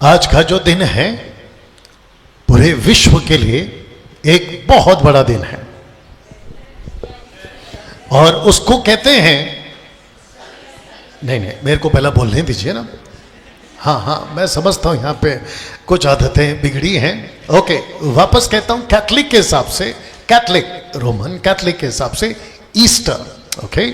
आज का जो दिन है पूरे विश्व के लिए एक बहुत बड़ा दिन है और उसको कहते हैं, नहीं मेरे को पहला बोलने दीजिए ना। हाँ मैं समझता हूं यहां पे कुछ आदतें बिगड़ी हैं। ओके, वापस कहता हूं, कैथलिक के हिसाब से, कैथलिक रोमन कैथलिक के हिसाब से ईस्टर। ओके,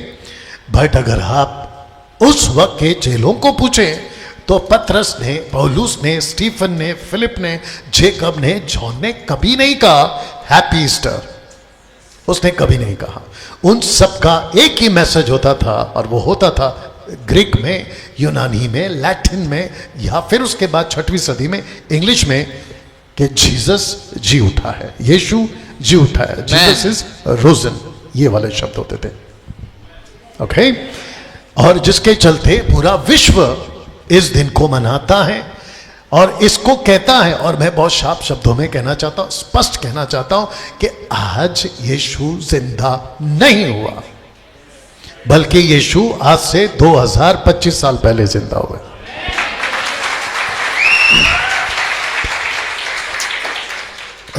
बट अगर आप उस वक्त के चेलों को पूछें तो पतरस ने, पौलुस ने, स्टीफन ने, फिलिप ने, जेकब ने, जॉन ने कभी नहीं कहा हैप्पी ईस्टर। उसने कभी नहीं कहा। उन सब का एक ही मैसेज होता था और वो होता था ग्रीक में, यूनानी में, लैटिन में, या फिर उसके बाद 6वीं सदी में इंग्लिश में कि जीसस जी उठा है, यीशु जी उठा है, जीसस इज रोजन, ये वाले शब्द होते थे। ओके, और जिसके चलते पूरा विश्व इस दिन को मनाता है और इसको कहता है, और मैं बहुत शार्प शब्दों में कहना चाहता हूं, स्पष्ट कहना चाहता हूं कि आज यीशु जिंदा नहीं हुआ, बल्कि यीशु आज से 2025 साल पहले जिंदा हुए।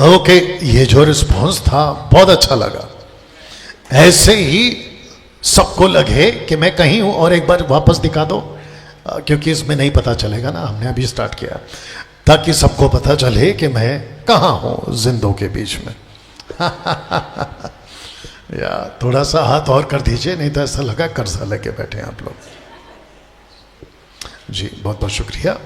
ओके, ये जो रिस्पॉन्स था बहुत अच्छा लगा। ऐसे ही सबको लगे कि मैं कहीं हूं, और एक बार वापस दिखा दो, क्योंकि इसमें नहीं पता चलेगा ना, हमने अभी स्टार्ट किया, ताकि सबको पता चले कि मैं कहां हूं जिंदों के बीच में। या थोड़ा सा हाथ और कर दीजिए, नहीं तो ऐसा लगा कर्जा लेके बैठे हैं आप लोग। जी बहुत बहुत शुक्रिया।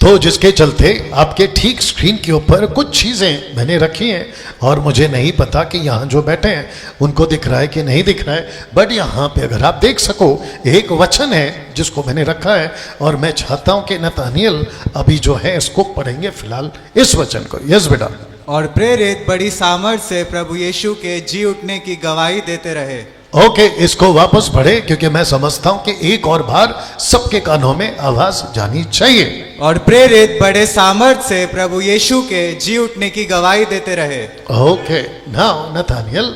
तो जिसके चलते आपके ठीक स्क्रीन के ऊपर कुछ चीज़ें मैंने रखी हैं और मुझे नहीं पता कि यहाँ जो बैठे हैं उनको दिख रहा है कि नहीं दिख रहा है, बट यहाँ पे अगर आप देख सको एक वचन है जिसको मैंने रखा है और मैं चाहता हूँ कि नतानियल अभी जो है इसको पढ़ेंगे फिलहाल इस वचन को। यस बेटा। और प्रेरित बड़ी सामर्थ से प्रभु यीशु के जी उठने की गवाही देते रहे। ओके, इसको वापस पढ़े क्योंकि मैं समझता हूं कि एक और बार सबके कानों में आवाज जानी चाहिए। और प्रेरित बड़े सामर्थ से प्रभु यीशु के जी उठने की गवाही देते रहे। ओके, नाउ नतानियल,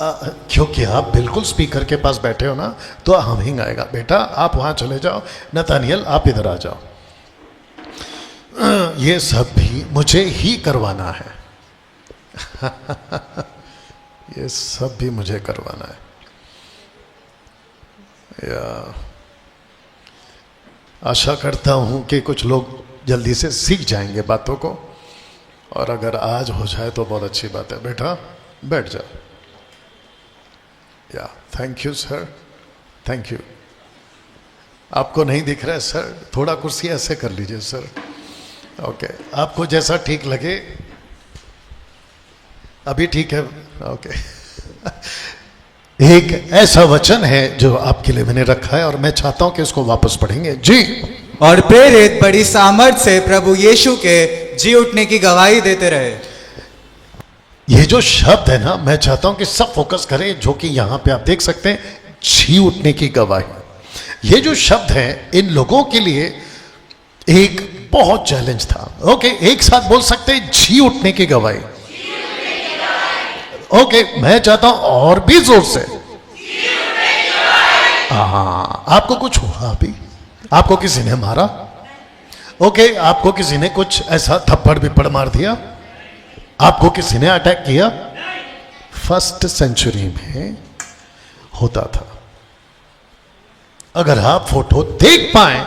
क्योंकि आप बिल्कुल स्पीकर के पास बैठे हो ना, तो हमिंग आएगा। बेटा आप वहां चले जाओ, नतानियल आप इधर आ जाओ। ये सब भी मुझे ही करवाना है। ये सब भी मुझे करवाना है। या आशा करता हूं कि कुछ लोग जल्दी से सीख जाएंगे बातों को, और अगर आज हो जाए तो बहुत अच्छी बात है। बेटा बैठ जाओ। या thank you sir, thank you. आपको नहीं दिख रहा है सर, थोड़ा कुर्सी ऐसे कर लीजिए सर। ओके, आपको जैसा ठीक लगे। अभी ठीक है। ओके। एक ऐसा वचन है जो आपके लिए मैंने रखा है और मैं चाहता हूं कि उसको वापस पढ़ेंगे। जी। और प्रेरित बड़ी सामर्थ से प्रभु यीशु के जी उठने की गवाही देते रहे। ये जो शब्द है ना, मैं चाहता हूं कि सब फोकस करें, जो कि यहां पे आप देख सकते हैं, जी उठने की गवाही। ये जो शब्द है इन लोगों के लिए एक बहुत चैलेंज था। ओके, एक साथ बोल सकते हैं, जी उठने की गवाही। ओके, मैं चाहता हूं और भी जोर से। हाँ, आपको कुछ हुआ अभी? आपको किसी ने मारा? ओके, आपको किसी ने कुछ ऐसा थप्पड़ विप्पड़ मार दिया? आपको किसी ने अटैक किया? फर्स्ट सेंचुरी में होता था। अगर आप फोटो देख पाए,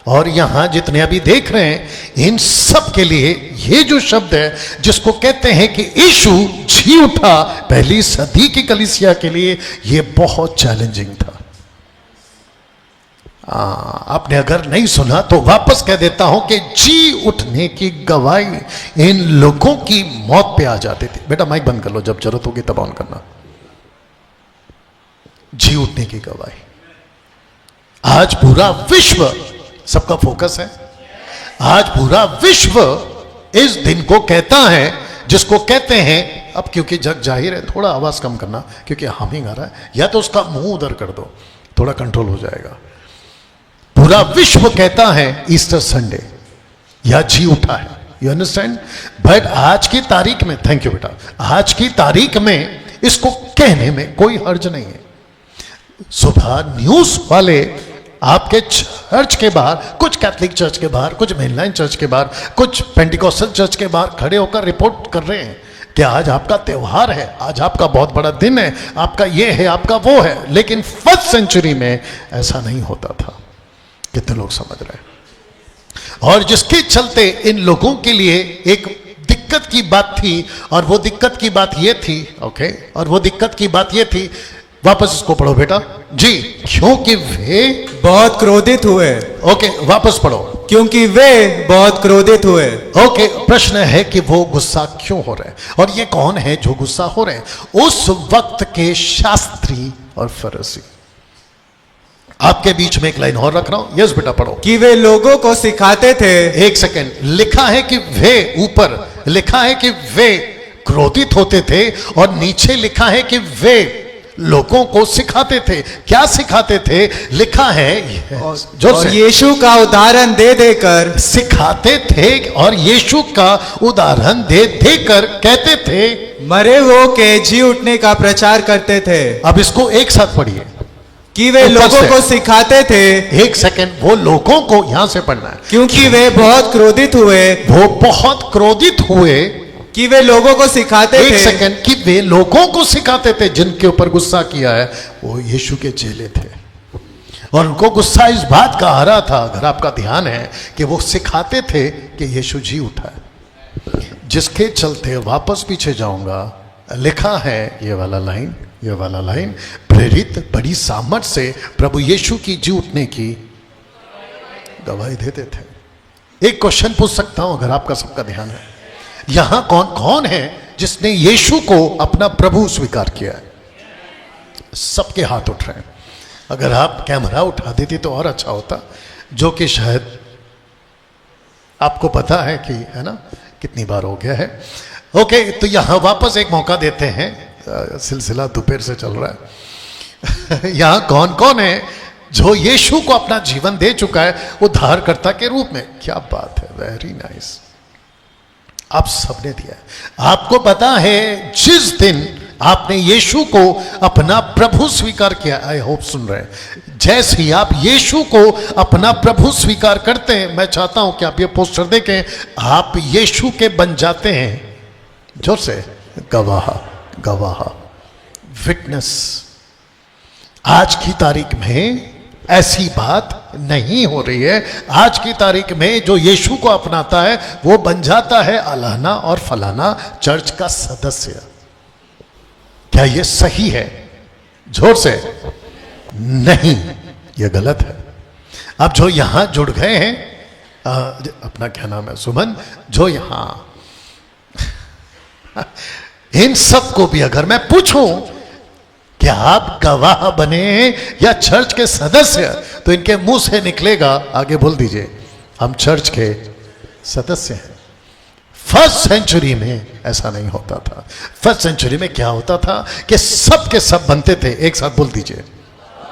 और यहां जितने अभी देख रहे हैं, इन सब के लिए ये जो शब्द है जिसको कहते हैं कि यीशु जी उठा, पहली सदी की कलीसिया के लिए ये बहुत चैलेंजिंग था। आपने अगर नहीं सुना तो वापस कह देता हूं कि जी उठने की गवाही इन लोगों की मौत पे आ जाती थी। बेटा माइक बंद कर लो, जब जरूरत होगी तब ऑन करना। जी उठने की गवाही। आज पूरा विश्व, सबका फोकस है, आज पूरा विश्व इस दिन को कहता है, जिसको कहते हैं, अब क्योंकि जग जाहिर है, थोड़ा आवाज कम करना क्योंकि हमिंग आ रहा है, या तो उसका मुंह उधर कर दो, थोड़ा कंट्रोल हो जाएगा। पूरा विश्व कहता है ईस्टर संडे या जी उठा है। You understand? बट आज की तारीख में, थैंक यू बेटा, आज की तारीख में इसको कहने में कोई हर्ज नहीं है। सुबह न्यूज वाले आपके चर्च के बाहर, कुछ कैथलिक चर्च के बाहर, कुछ मेनलाइन चर्च के बाहर, कुछ पेंटिकॉस्टल चर्च के बाहर खड़े होकर रिपोर्ट कर रहे हैं कि आज आपका त्योहार है, आज आपका बहुत बड़ा दिन है, आपका ये है, आपका वो है। लेकिन फर्स्ट सेंचुरी में ऐसा नहीं होता था। कितने लोग समझ रहे हैं? और जिसके चलते इन लोगों के लिए एक दिक्कत की बात थी, और वो दिक्कत की बात ये थी, ओके, और वो दिक्कत की बात ये थी, वापस इसको पढ़ो बेटा जी, क्योंकि वे बहुत क्रोधित हुए। ओके, वापस पढ़ो। क्योंकि वे बहुत क्रोधित हुए। ओके, प्रश्न है कि वो गुस्सा क्यों हो रहे हैं, और ये कौन है जो गुस्सा हो रहे हैं? उस वक्त के शास्त्री और फरीसी। आपके बीच में एक लाइन और रख रहा हूं, यस बेटा पढ़ो। कि वे लोगों को सिखाते थे। एक सेकेंड, लिखा है कि वे, ऊपर लिखा है कि वे क्रोधित होते थे, और नीचे लिखा है कि वे लोगों को सिखाते थे। क्या सिखाते थे? लिखा है और यीशु का उदाहरण दे देकर सिखाते थे, और यीशु का उदाहरण दे देकर कहते थे, मरे हुओं के जी उठने का प्रचार करते थे। अब इसको एक साथ पढ़िए। कि वे लोगों को सिखाते थे। एक सेकेंड, वो लोगों को यहां से पढ़ना है। क्योंकि वे बहुत क्रोधित हुए। वो बहुत क्रोधित हुए। कि वे लोगों को सिखाते थे। एक सेकेंड, कि वे लोगों को सिखाते थे। जिनके ऊपर गुस्सा किया है वो यीशु के चेले थे, और उनको गुस्सा इस बात का आ रहा था, अगर आपका ध्यान है, कि वो सिखाते थे कि यीशु जी उठा है। जिसके चलते वापस पीछे जाऊंगा, लिखा है ये वाला लाइन, प्रेरित बड़ी सामर्थ से प्रभु यीशु की जी उठने की गवाही देते थे। एक क्वेश्चन पूछ सकता हूं, अगर आपका सबका ध्यान है, यहां कौन कौन है जिसने यीशु को अपना प्रभु स्वीकार किया है? सबके हाथ उठ रहे हैं। अगर आप कैमरा उठा देती तो और अच्छा होता, जो कि शायद आपको पता है कि, है ना, कितनी बार हो गया है। ओके, तो यहां वापस एक मौका देते हैं, सिलसिला दोपहर से चल रहा है। यहां कौन कौन है जो यीशु को अपना जीवन दे चुका है उद्धारकर्ता के रूप में? क्या बात है, वेरी नाइस। आप सबने दिया है। आपको पता है, जिस दिन आपने यीशु को अपना प्रभु स्वीकार किया, आई होप सुन रहे हैं, जैसे ही आप यीशु को अपना प्रभु स्वीकार करते हैं, मैं चाहता हूं कि आप ये पोस्टर देखें, आप यीशु के बन जाते हैं, जोर से, गवाह, विटनेस। आज की तारीख में ऐसी बात नहीं हो रही है। आज की तारीख में जो यीशु को अपनाता है वो बन जाता है अलाना और फलाना चर्च का सदस्य। क्या ये सही है? जोर से, नहीं, ये गलत है। अब जो यहां जुड़ गए हैं, अपना क्या नाम है, सुमन, जो यहां इन सबको भी अगर मैं पूछूं कि आप गवाह बने या चर्च के सदस्य, तो इनके मुंह से निकलेगा, आगे बोल दीजिए, हम चर्च के सदस्य हैं। फर्स्ट सेंचुरी में ऐसा नहीं होता था। फर्स्ट सेंचुरी में क्या होता था कि सब के सब बनते थे। एक साथ बोल दीजिए,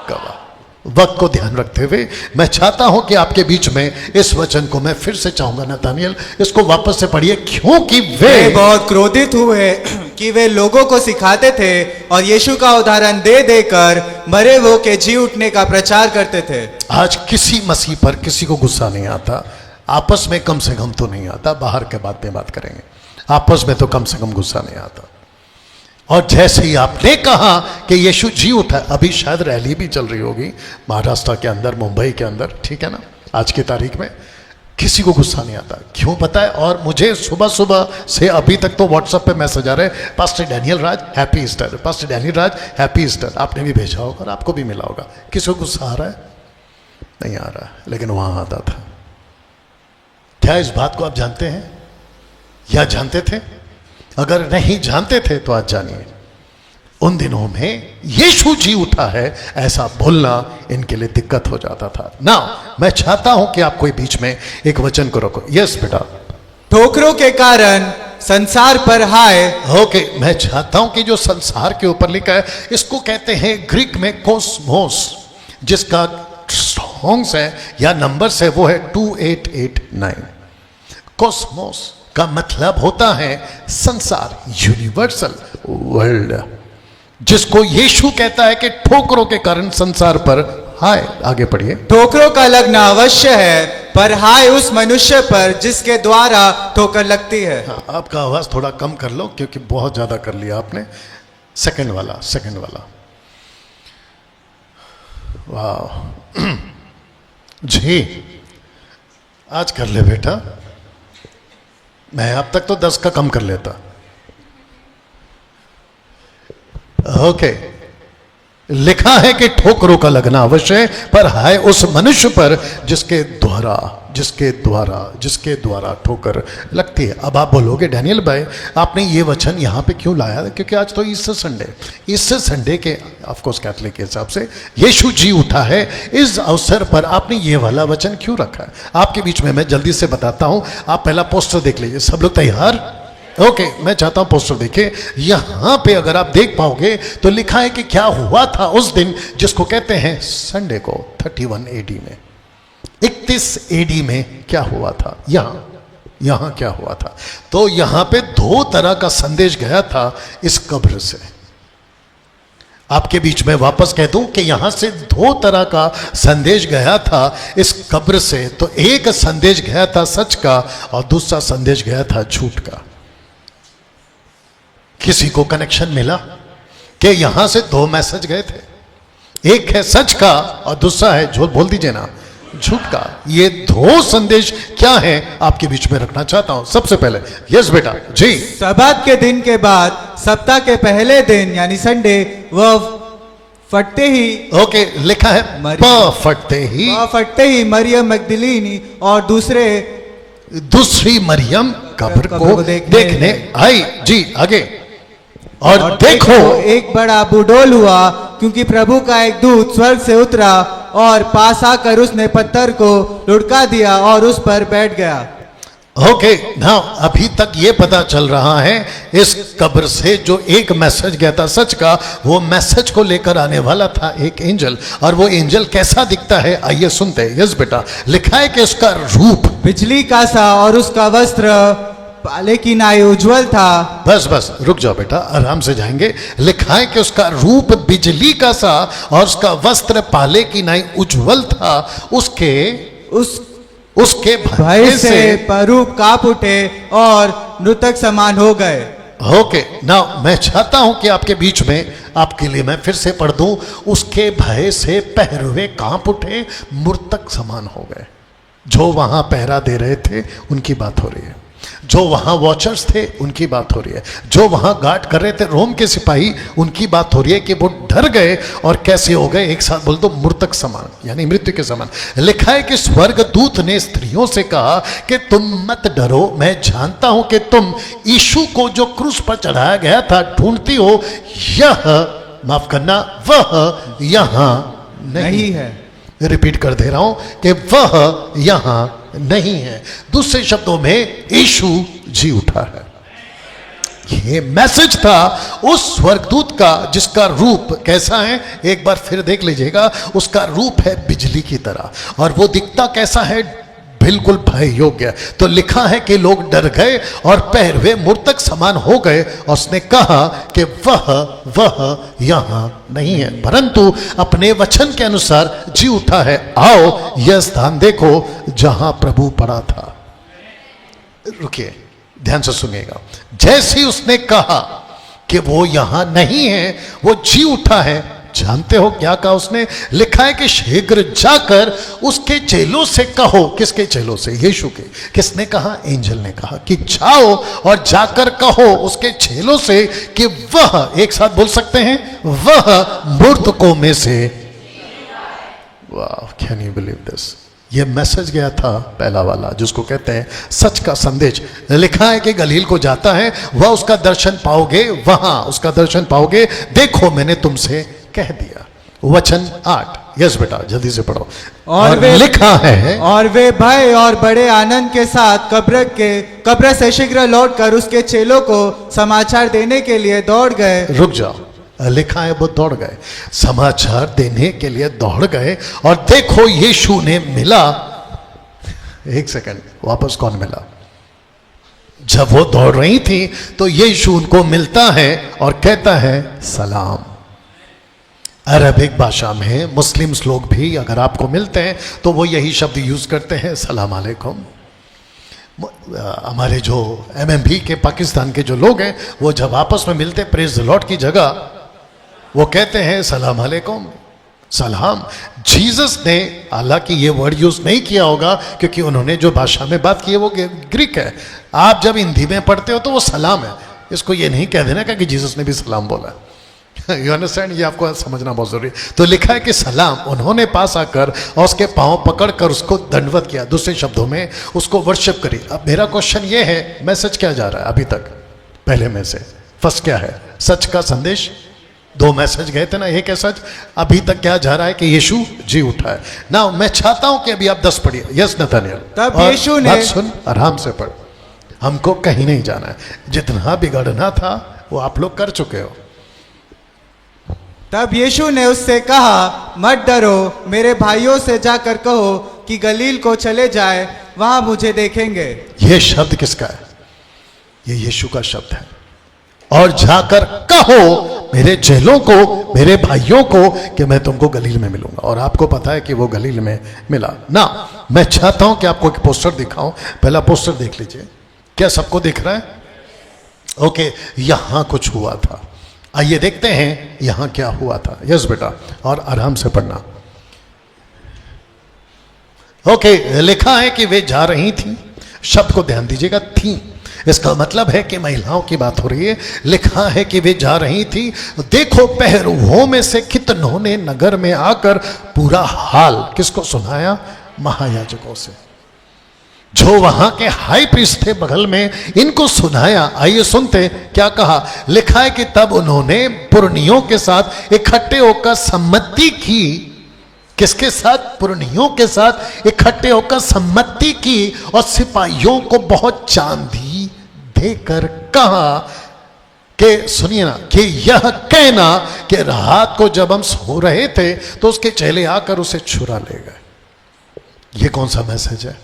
गवाह। वक्त को ध्यान रखते हुए मैं चाहता हूं कि आपके बीच में इस वचन को मैं फिर से चाहूंगा, नतानियल इसको वापस से पढ़िए। क्योंकि वे बहुत क्रोधित हुए कि वे लोगों को सिखाते थे और यीशु का उदाहरण दे देकर मरे हुओं के जी उठने का प्रचार करते थे। आज किसी मसीह पर किसी को गुस्सा नहीं आता, आपस में कम से कम तो नहीं आता, बाहर के बात में बात करेंगे, आपस में तो कम से कम गुस्सा नहीं आता। और जैसे ही आपने कहा कि यीशु जी उठा, अभी शायद रैली भी चल रही होगी महाराष्ट्र के अंदर, मुंबई के अंदर, ठीक है ना, आज की तारीख में किसी को गुस्सा नहीं आता। क्यों पता है? और मुझे सुबह सुबह से अभी तक तो व्हाट्सएप पे मैसेज आ रहे हैं, पास्टर डैनियल राज हैप्पी ईस्टर, पास्टर डैनियल राज हैप्पी ईस्टर। आपने भी भेजा होगा और आपको भी मिला होगा। किसी को गुस्सा आ रहा है? नहीं आ रहा, लेकिन वहां आता था। क्या इस बात को आप जानते हैं या जानते थे? अगर नहीं जानते थे तो आज जानिए। उन दिनों में यीशु जी उठा है ऐसा बोलना इनके लिए दिक्कत हो जाता था ना। मैं चाहता हूं कि आप कोई बीच में एक वचन को रोको। यस बेटा। ठोकरों के कारण संसार पर हाय। ओके, मैं चाहता हूं कि जो संसार के ऊपर लिखा है इसको कहते हैं ग्रीक में कोस्मोस, जिसका स्ट्रॉन्ग्स है या नंबर्स है वो है 2889। कोस्मोस का मतलब होता है संसार, यूनिवर्सल वर्ल्ड, जिसको यीशु कहता है कि ठोकरों के कारण संसार पर हाय, आगे पढ़िए। ठोकरों का लगना अवश्य है, पर हाय उस मनुष्य पर जिसके द्वारा ठोकर लगती है। हाँ, आपका आवाज थोड़ा कम कर लो क्योंकि बहुत ज्यादा कर लिया आपने। सेकंड वाला। वाह जी, आज कर ले बेटा। मैं अब तक तो 10 का कम कर लेता। ओके, लिखा है कि ठोकरों का लगना अवश्य है, पर हाय उस मनुष्य पर जिसके द्वारा ठोकर लगती है। अब आप बोलोगे डैनियल भाई आपने ये वचन यहाँ पे क्यों लाया? क्योंकि आज तो ईस्टर संडे के ऑफकोर्स कैथलिक के हिसाब से यीशु जी उठा है। इस अवसर पर आपने ये वाला वचन क्यों रखा है? आपके बीच में मैं जल्दी से बताता हूँ। आप पहला पोस्टर देख लीजिए। सब लोग तैयार? ओके, मैं चाहता हूं पोस्टर देखें। यहां पे अगर आप देख पाओगे तो लिखा है कि क्या हुआ था उस दिन जिसको कहते हैं संडे को। 31 एडी में, 31 एडी में क्या हुआ था? यहां क्या हुआ था? तो यहां पे 2 तरह का संदेश गया था इस कब्र से। आपके बीच में वापस कह दूं कि यहां से 2 तरह का संदेश गया था इस कब्र से। तो एक संदेश गया था सच का और दूसरा संदेश गया था झूठ का। किसी को कनेक्शन मिला कि यहां से 2 मैसेज गए थे? एक है सच का और दूसरा है जो बोल दीजिए ना झूठ का। ये 2 संदेश क्या है आपके बीच में रखना चाहता हूं। सबसे पहले यस बेटा जी, सब्बात के दिन के बाद सप्ताह के पहले दिन यानी संडे वह फटते ही, ओके लिखा है फटते ही मरियम मगदलीनी और दूसरी मरियम कब्र को देखने आई। जी आगे। और देखो एक बड़ा बुडोल हुआ, क्योंकि प्रभु का एक दूत स्वर्ग से उतरा और पास आकर उसने पत्थर को लुढ़का दिया और उस पर बैठ गया। ओके, नाउ अभी तक ये पता चल रहा है इस कब्र से जो एक मैसेज गया था सच का, वो मैसेज को लेकर आने वाला था एक एंजल। और वो एंजल कैसा दिखता है आइए सुनते हैं। यस बेटा, लिखा है कि उसका रूप बिजली का सा और उसका वस्त्र पाले की नाई उज्जवल था। बस रुक जाओ बेटा, आराम से जाएंगे। लिखा है कि उसका रूप बिजली का सा और उसका वस्त्र पाले की नाई उज्जवल था। उसके भय से परूप कांप उठे और मृतक समान हो गए। ओके, नाउ मैं चाहता हूं कि आपके बीच में आपके लिए मैं फिर से पढ़ दूं। उसके भय से पहरुए कांप उठे, मृतक समान हो गए। जो वहां पहरा दे रहे थे उनकी बात हो रही है, जो वहां वॉचर्स थे उनकी बात हो रही है, जो वहां गार्ड कर रहे थे रोम के सिपाही उनकी बात हो रही है कि वो डर गए और कैसे हो गए। एक साथ बोल दो, मृतक समान यानी मृत्यु के समान। लिखा है कि स्वर्गदूत ने स्त्रियों से कहा कि तुम मत डरो, मैं जानता हूं कि तुम यीशु को जो क्रूस पर चढ़ाया गया था ढूंढती हो। यह माफ करना, वह यहां नहीं है। रिपीट कर दे रहा हूं कि वह यहां नहीं है। दूसरे शब्दों में यीशु जी उठा है। ये मैसेज था उस स्वर्गदूत का जिसका रूप कैसा है एक बार फिर देख लीजिएगा। उसका रूप है बिजली की तरह और वो दिखता कैसा है? बिल्कुल भय योग्य। तो लिखा है कि लोग डर गए और पहरुए मृतक समान हो गए और उसने कहा कि वह यहां नहीं है, परंतु अपने वचन के अनुसार जी उठा है। आओ यह स्थान देखो जहां प्रभु पड़ा था। रुकिए, ध्यान से सुनिएगा। जैसे ही उसने कहा कि वो यहां नहीं है, वो जी उठा है। जानते हो क्या कहा उसने? लिखा है कि शीघ्र जाकर उसके चेलों से कहो। किसके चेलों से? यीशु के। किसने कहा? एंजल ने कहा कि जाओ और जाकर कहो उसके चेलों से कि वह, एक साथ बोल सकते हैं, वह मृतकों में से। वाह, कैन यू बिलीव दिस? ये मैसेज गया था पहला वाला जिसको कहते हैं सच का संदेश। लिखा है कि गलील को जाता है, वह उसका दर्शन पाओगे, वहां उसका दर्शन पाओगे। देखो मैंने तुमसे कह दिया। वचन 8। यस बेटा जल्दी से पढ़ो। और लिखा है, और वे भय और बड़े आनंद के साथ कब्र से शीघ्र लौटकर उसके चेलों को समाचार देने के लिए दौड़ गए। रुक जाओ, लिखा है वो दौड़ गए, समाचार देने के लिए दौड़ गए। और देखो यीशु ने मिला। एक सेकंड, वापस कौन मिला? जब वो दौड़ रही थी तो यीशु उनको मिलता है और कहता है सलाम। अरबिक भाषा में मुस्लिम्स लोग भी अगर आपको मिलते हैं तो वो यही शब्द यूज करते हैं, सलाम अलैकुम। हमारे जो एमएमबी के पाकिस्तान के जो लोग हैं वो जब आपस में मिलते प्रेज द लॉर्ड की जगह वो कहते हैं सलाम अलैकुम, सलाम। जीसस ने हालांकि ये वर्ड यूज नहीं किया होगा क्योंकि उन्होंने जो भाषा में बात की है वो ग्रीक है। आप जब हिंदी में पढ़ते हो तो वो सलाम है, इसको ये नहीं कह देना कि जीसस ने भी सलाम बोला। यू अंडरस्टैंड, ये आपको समझना बहुत जरूरी है। तो लिखा है कि सलाम, उन्होंने पास आकर और उसके पांव पकड़कर उसको दंडवत किया, दूसरे शब्दों में उसको वर्शिप करी। अब मेरा क्वेश्चन ये है, मैसेज क्या जा रहा है अभी तक? पहले में से फर्स्ट क्या है? सच का संदेश। दो मैसेज गए थे ना, एक है सच। अभी तक क्या जा रहा है कि यीशु जी उठा है ना। मैं चाहता हूं कि अभी आप 10 पढ़िए। Yes Nathaniel. तब यीशु ने, सुन आराम से पढ़, हमको कहीं नहीं जाना है। जितना बिगड़ना था वो आप लोग कर चुके हो। तब यीशु ने उससे कहा, मत डरो, मेरे भाइयों से जाकर कहो कि गलील को चले जाए, वहां मुझे देखेंगे। यह शब्द किसका है? ये यीशु का शब्द है। और जाकर कहो मेरे चेलों को, मेरे भाइयों को कि मैं तुमको गलील में मिलूंगा। और आपको पता है कि वो गलील में मिला ना। मैं चाहता हूं कि आपको एक पोस्टर दिखाऊं। पहला पोस्टर देख लीजिए। क्या सबको दिख रहा है? ओके, यहां कुछ हुआ था। आइए देखते हैं यहां क्या हुआ था। यस बेटा, और आराम से पढ़ना। ओके, लिखा है कि वे जा रही थी। शब्द को ध्यान दीजिएगा, थी। इसका मतलब है कि महिलाओं की बात हो रही है। लिखा है कि वे जा रही थी। देखो पहरुओं में से कितनों ने नगर में आकर पूरा हाल किसको सुनाया? महायाजकों से, जो वहां के हाई प्रीस्ट थे बगल में, इनको सुनाया। आइए सुनते क्या कहा। लिखा है कि तब उन्होंने पुरनियों के साथ इकट्ठे होकर सम्मति की। किसके साथ? पुरनियों के साथ इकट्ठे होकर सम्मति की और सिपाहियों को बहुत चांदी देकर कहा कि सुनिए ना, कि यह कहना कि रात को जब हम सो रहे थे तो उसके चेले आकर उसे छुरा ले गए। ये कौन सा मैसेज है?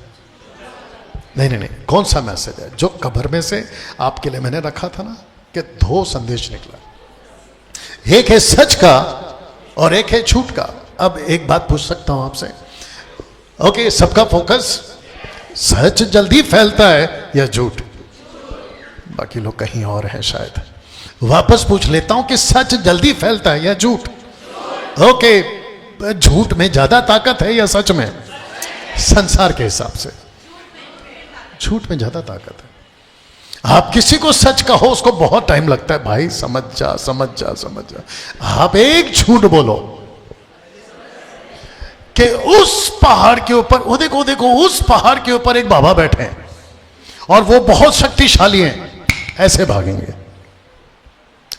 नहीं, कौन सा मैसेज है? जो कब्र में से आपके लिए मैंने रखा था ना, कि 2 संदेश निकला। एक है सच का और एक है झूठ का। अब एक बात पूछ सकता हूं आपसे। ओके, सबका फोकस सच जल्दी फैलता है या झूठ? बाकी लोग कहीं और हैं शायद। वापस पूछ लेता हूं कि सच जल्दी फैलता है या झूठ? ओके, झूठ में ज्यादा ताकत है या सच में? संसार के हिसाब से झूठ में ज्यादा ताकत है। आप किसी को सच कहो उसको बहुत टाइम लगता है, भाई समझ जा समझ जा समझ जा। आप एक झूठ बोलो कि उस पहाड़ के ऊपर, वो देखो देखो, उस पहाड़ के ऊपर एक बाबा बैठे हैं और वो बहुत शक्तिशाली हैं, ऐसे भागेंगे।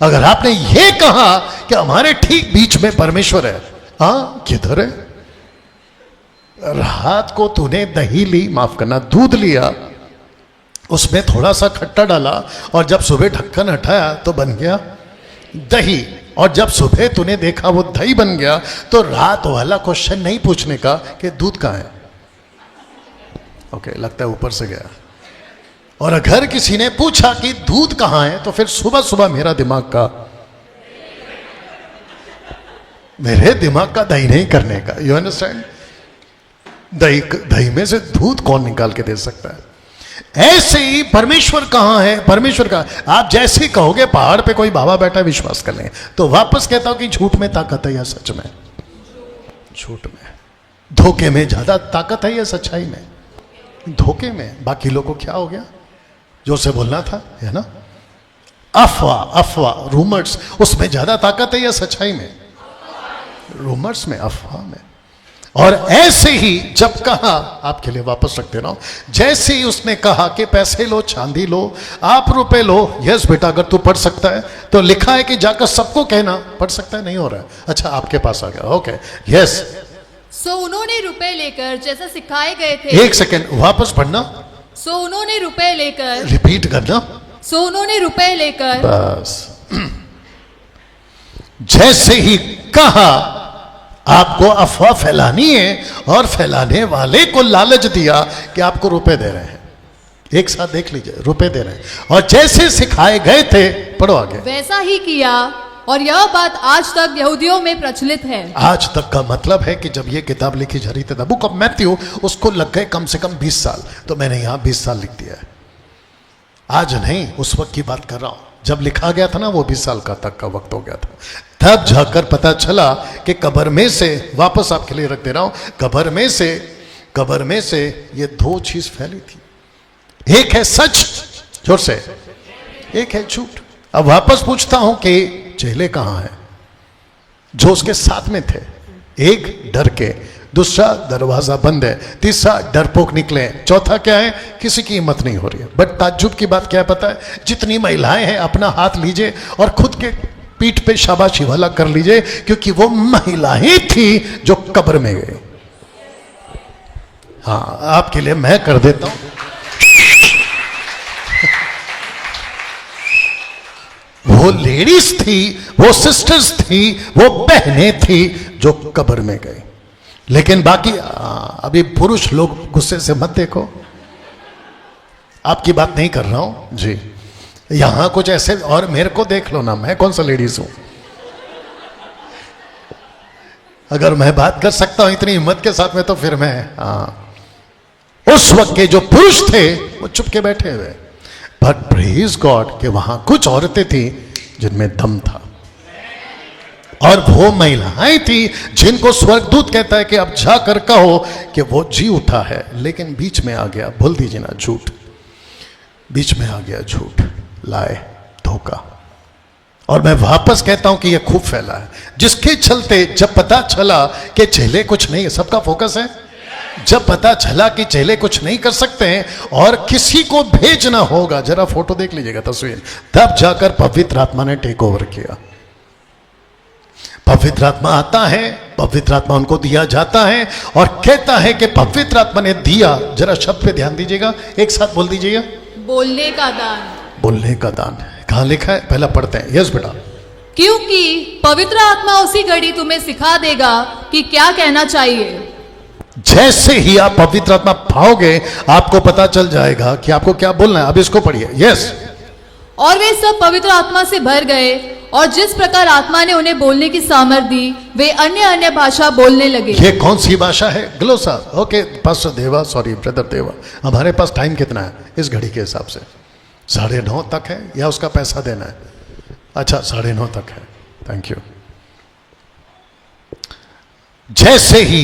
अगर आपने ये कहा कि हमारे ठीक बीच में परमेश्वर है, हाँ किधर है? रात को तूने दही ली, माफ करना दूध लिया, उसमें थोड़ा सा खट्टा डाला और जब सुबह ढक्कन हटाया तो बन गया दही। और जब सुबह तूने देखा वो दही बन गया तो रात वाला क्वेश्चन नहीं पूछने का कि दूध कहां है। ओके, लगता है ऊपर से गया। और अगर किसी ने पूछा कि दूध कहां है तो फिर सुबह सुबह मेरे दिमाग का दही नहीं करने का। You understand? दही में से दूध कौन निकाल के दे सकता है? ऐसे ही परमेश्वर कहां है? परमेश्वर का आप जैसे कहोगे पहाड़ पे कोई बाबा बैठा, विश्वास कर लें। तो वापस कहता हूं कि झूठ में ताकत है या सच में? झूठ में। धोखे में ज्यादा ताकत है या सच्चाई में? धोखे में। बाकी लोगों को क्या हो गया जो से बोलना था, है ना? अफवाह, रूमर्स, उसमें ज्यादा ताकत है या सच्चाई में? रूमर्स में, अफवाह में। और ऐसे ही जब कहा, आपके लिए वापस रख दे रहा हूं, जैसे ही उसने कहा कि पैसे लो, चांदी लो, आप रुपए लो। यस बेटा, अगर तू पढ़ सकता है तो लिखा है कि जाकर सबको कहना। पढ़ सकता है? नहीं हो रहा है। अच्छा, आपके पास आ गया। Okay, yes. सो उन्होंने रुपए लेकर जैसा सिखाए गए थे। एक सेकेंड, वापस पढ़ना। सो उन्होंने रुपए लेकर, रिपीट करना। सो उन्होंने रुपए लेकर, बस। जैसे ही कहा, आपको अफवाह फैलानी है और फैलाने वाले को लालच दिया कि आपको रुपए दे रहे हैं। एक साथ देख लीजिए, रुपए दे रहे हैं। और जैसे सिखाए गए थे, पढ़ो आगे। वैसा ही किया और यह बात आज तक यहूदियों में प्रचलित है। आज तक का मतलब है कि जब ये किताब लिखी जा रही थी, द बुक ऑफ मैथ्यू, उसको लग गए कम से कम 20 साल। तो मैंने यहां 20 साल लिख दिया है। आज नहीं, उस वक्त की बात कर रहा हूं जब लिखा गया था ना, वो 20 साल का तक का वक्त हो गया था। तब जाकर पता चला कि कब्र में से, वापस आपके लिए रख दे रहा हूं, कब्र में से ये दो चीज फैली थी। एक है सच, जोर से, एक है झूठ। अब वापस पूछता हूं कि चेले कहां हैं जो उसके साथ में थे? एक डर के, दूसरा दरवाजा बंद है, तीसरा डरपोक निकले, चौथा क्या है? किसी की हिम्मत नहीं हो रही है। बट ताज्जुब की बात क्या है पता है? जितनी महिलाएं हैं अपना हाथ लीजिए और खुद के पीठ पे शाबाशी वाला कर लीजिए, क्योंकि वो महिलाएं थी जो कब्र में गई। हाँ, आपके लिए मैं कर देता हूं। वो लेडीज थी, वो सिस्टर्स थी, वो बहनें थी जो कब्र में गई। लेकिन बाकी अभी पुरुष लोग गुस्से से मत देखो, आपकी बात नहीं कर रहा हूं जी। यहां कुछ ऐसे, और मेरे को देख लो ना, मैं कौन सा लेडीज हूं? अगर मैं बात कर सकता हूं इतनी हिम्मत के साथ में, तो फिर मैं उस वक्त के जो पुरुष थे वो चुप के बैठे हुए। बट प्रेज गॉड कि वहां कुछ औरतें थी जिनमें दम था, और वो महिलाएं थी जिनको स्वर्गदूत कहता है कि अब जाकर कहो कि वो जी उठा है। लेकिन बीच में आ गया, बोल दीजिए ना, झूठ। बीच में आ गया झूठ, लाए, धोखा। और मैं वापस कहता हूं कि ये खूब फैला है, जिसके चलते जब पता चला कि चेले कुछ नहीं है, सबका फोकस है, जब पता चला कि चेले कुछ नहीं कर सकते हैं और किसी को भेजना होगा, जरा फोटो देख लीजिएगा, तस्वीर, तब जाकर पवित्र आत्मा ने टेक ओवर किया। पवित्र आत्मा आता है, पवित्र आत्मा उनको दिया जाता है और कहता है कि पवित्र आत्मा ने दिया। जरा शब्द पे ध्यान दीजिएगा, एक साथ बोल दीजिएगा, बोलने का दान। बोलने का दान। कहां लिखा है? पहला पढ़ते हैं। यस बेटा। क्योंकि पवित्र आत्मा उसी घड़ी तुम्हें सिखा देगा कि क्या कहना चाहिए। जैसे ही आप पवित्र आत्मा पाओगे, आपको पता चल जाएगा कि आपको क्या बोलना है। अब इसको पढ़िए। यस। और वे सब पवित्र आत्मा से भर गए, और जिस प्रकार आत्मा ने उन्हें बोलने की सामर्थ दी, वे अन्य अन्य भाषा बोलने लगे। ये कौन सी भाषा है? ग्लोसा। ओके पास्टर देवा, सॉरी ब्रदर देवा, हमारे पास टाइम कितना है इस घड़ी के हिसाब से? 9:30 तक है या उसका पैसा देना है? अच्छा, 9:30 तक है। Thank you. जैसे ही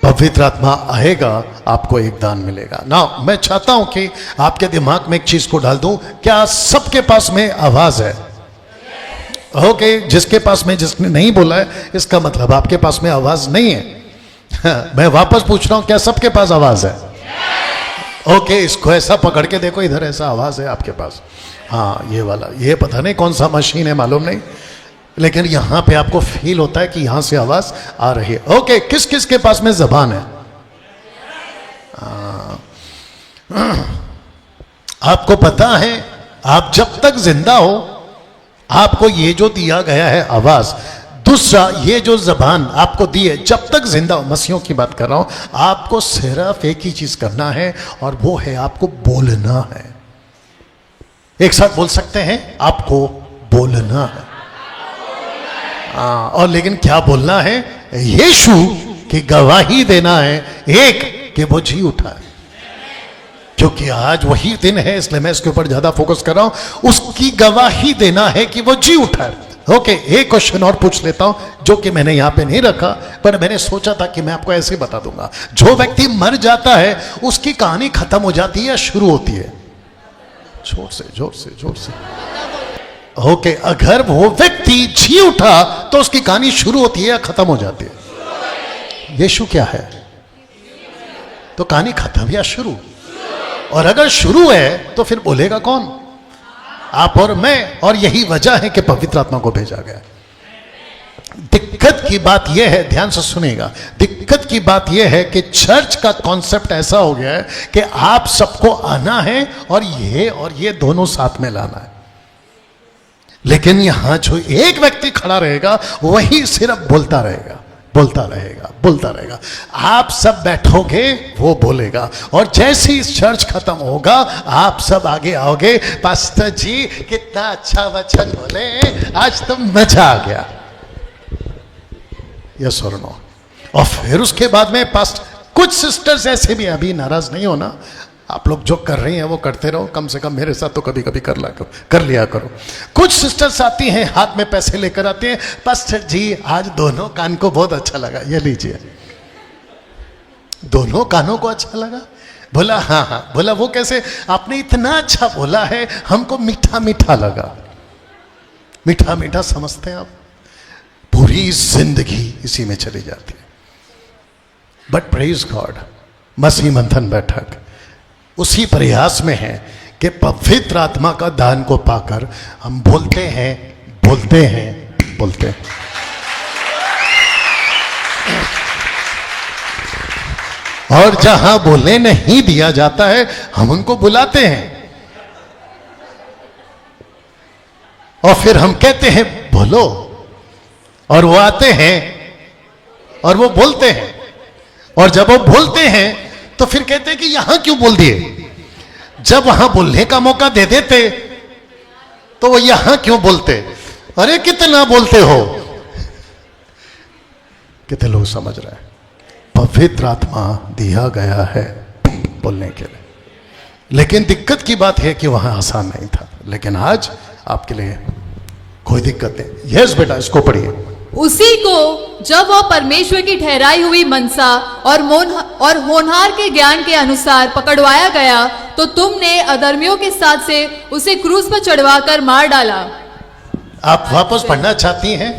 पवित्र आत्मा आएगा, आपको एक दान मिलेगा ना। मैं चाहता हूं कि आपके दिमाग में एक चीज को डाल दूं, क्या सबके पास में आवाज है? ओके, जिसके पास में, जिसने नहीं बोला है, इसका मतलब आपके पास में आवाज नहीं है। मैं वापस पूछ रहा हूं, क्या सबके पास आवाज है? ओके, इसको ऐसा पकड़ के देखो, इधर ऐसा आवाज है आपके पास। हाँ, ये वाला, ये पता नहीं कौन सा मशीन है, मालूम नहीं, लेकिन यहां पे आपको फील होता है कि यहां से आवाज आ रही है। ओके, किस किस के पास में जबान है? आपको पता है, आप जब तक जिंदा हो, आपको ये जो दिया गया है आवाज, दूसरा ये जो जबान आपको दी है, जब तक जिंदा हो, मसीहों की बात कर रहा हूं, आपको सिर्फ एक ही चीज करना है, और वो है आपको बोलना है। एक साथ बोल सकते हैं, आपको बोलना है। और लेकिन क्या बोलना है? यीशु की गवाही देना है, एक कि वो जी उठा है। क्योंकि आज वही दिन है, इसलिए मैं इसके ऊपर ज्यादा फोकस कर रहा हूं। उसकी गवाही देना है कि वो जी उठा है। ओके, एक क्वेश्चन और पूछ लेता हूं, जो कि मैंने यहां पे नहीं रखा, पर मैंने सोचा था कि मैं आपको ऐसे बता दूंगा। जो व्यक्ति मर जाता है, उसकी कहानी खत्म हो जाती है या शुरू होती है? जोर से, जोर से, जोर से। ओके, अगर वो व्यक्ति जी उठा, तो उसकी कहानी शुरू होती है या खत्म हो जाती है? यीशु क्या है? तो कहानी खत्म या शुरू? और अगर शुरू है तो फिर बोलेगा कौन? आप और मैं। और यही वजह है कि पवित्र आत्मा को भेजा गया। दिक्कत की बात यह है, ध्यान से सुनिएगा, दिक्कत की बात यह है कि चर्च का कॉन्सेप्ट ऐसा हो गया है कि आप सबको आना है और ये दोनों साथ में लाना है। लेकिन यहां जो एक व्यक्ति खड़ा रहेगा, वही सिर्फ बोलता रहेगा। बोलता रहेगा, बोलता रहेगा। आप सब बैठोगे, वो बोलेगा, और जैसे ही चर्च खत्म होगा आप सब आगे आओगे, पास्टर जी कितना अच्छा वचन बोले, आज तो मजा आ गया। यस और नो। और फिर उसके बाद में पास्ट कुछ सिस्टर्स ऐसे भी, अभी नाराज नहीं होना, आप लोग जो कर रही हैं वो करते रहो, कम से कम मेरे साथ तो कभी कभी कर लिया करो। कुछ सिस्टर्स आती हैं, हाथ में पैसे लेकर आती हैं, पास्टर जी आज दोनों कान को बहुत अच्छा लगा, ये लीजिए। दोनों कानों को अच्छा लगा? बोला हाँ हाँ। बोला वो कैसे? आपने इतना अच्छा बोला है, हमको मीठा मीठा लगा। मीठा मीठा समझते हैं आप? पूरी जिंदगी इसी में चली जाती है। बट प्रेज गॉड, मसीह मंथन बैठक उसी प्रयास में है कि पवित्र आत्मा का दान को पाकर हम बोलते हैं, बोलते हैं, बोलते हैं। और जहां बोलने नहीं दिया जाता है हम उनको बुलाते हैं, और फिर हम कहते हैं बोलो, और वो आते हैं और वो बोलते हैं। और जब वो बोलते हैं तो फिर कहते हैं कि यहां क्यों बोल दिए? जब वहां बोलने का मौका दे देते तो वो यहां क्यों बोलते? अरे कितना बोलते हो? कितने लोग समझ रहे हैं? पवित्र आत्मा दिया गया है बोलने के लिए, लेकिन दिक्कत की बात है कि वहां आसान नहीं था। लेकिन आज आपके लिए कोई दिक्कत नहीं। यस बेटा, इसको पढ़िए। उसी को जब वह परमेश्वर की ठहराई हुई मनसा और होनहार के ज्ञान के अनुसार पकड़वाया गया, तो तुमने अधर्मियों के साथ से उसे क्रूस पर चढ़वाकर मार डाला। आप वापस पढ़ना चाहती हैं?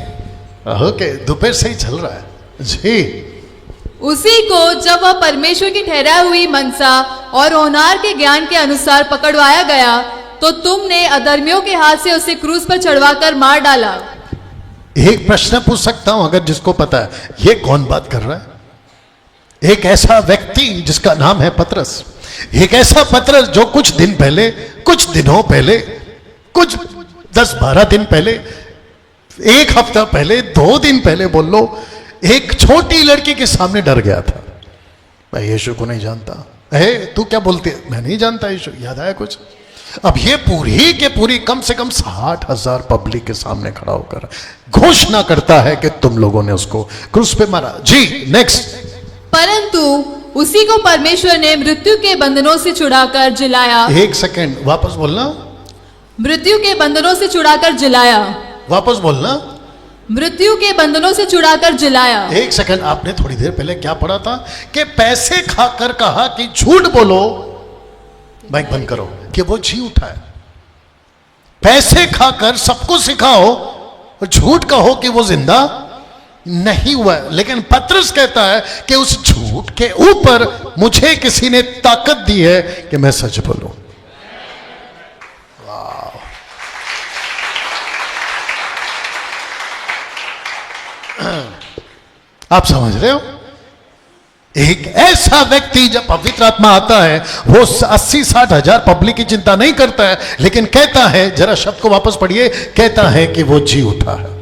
ओके, दोपहर से ही चल रहा है जी। उसी को जब वह परमेश्वर की ठहराई हुई मनसा और होनहार के ज्ञान के अनुसार पकड़वाया गया, तो तुमने अधर्मियों के हाथ से उसे क्रूस पर चढ़वाकर मार डाला। एक प्रश्न पूछ सकता हूं, अगर जिसको पता है, ये कौन बात कर रहा है? एक ऐसा व्यक्ति जिसका नाम है पतरस, एक ऐसा पतरस जो कुछ दिन पहले, कुछ दिनों पहले, कुछ 10-12 दिन पहले, एक हफ्ता पहले, 2 दिन पहले बोल लो, एक छोटी लड़की के सामने डर गया था। मैं यीशु को नहीं जानता। तू क्या बोलती है? मैं नहीं जानता यीशु। याद आया कुछ? अब ये पूरी के पूरी कम से कम 60,000 पब्लिक के सामने खड़ा होकर घोषणा करता है कि तुम लोगों ने उसको क्रूस पे मारा। जी नेक्स्ट। परंतु उसी को परमेश्वर ने मृत्यु के बंधनों से छुड़ाकर जिलाया। एक सेकंड, वापस बोलना। मृत्यु के बंधनों से छुड़ाकर जिलाया। वापस बोलना। मृत्यु के बंधनों से छुड़ाकर जिलाया। एक सेकंड, आपने थोड़ी देर पहले क्या पढ़ा था? कि पैसे खाकर कहा कि झूठ बोलो, माइक बंद करो, कि वो जी उठा है। पैसे खाकर सबको सिखाओ और झूठ कहो कि वो जिंदा नहीं हुआ है। लेकिन पतरस कहता है कि उस झूठ के ऊपर मुझे किसी ने ताकत दी है कि मैं सच बोलूं। आप समझ रहे हो? एक ऐसा व्यक्ति, जब पवित्र आत्मा आता है, वो 80-60 हजार पब्लिक की चिंता नहीं करता है, लेकिन कहता है, जरा शब्द को वापस पढ़िए, कहता है कि वो जी उठा है।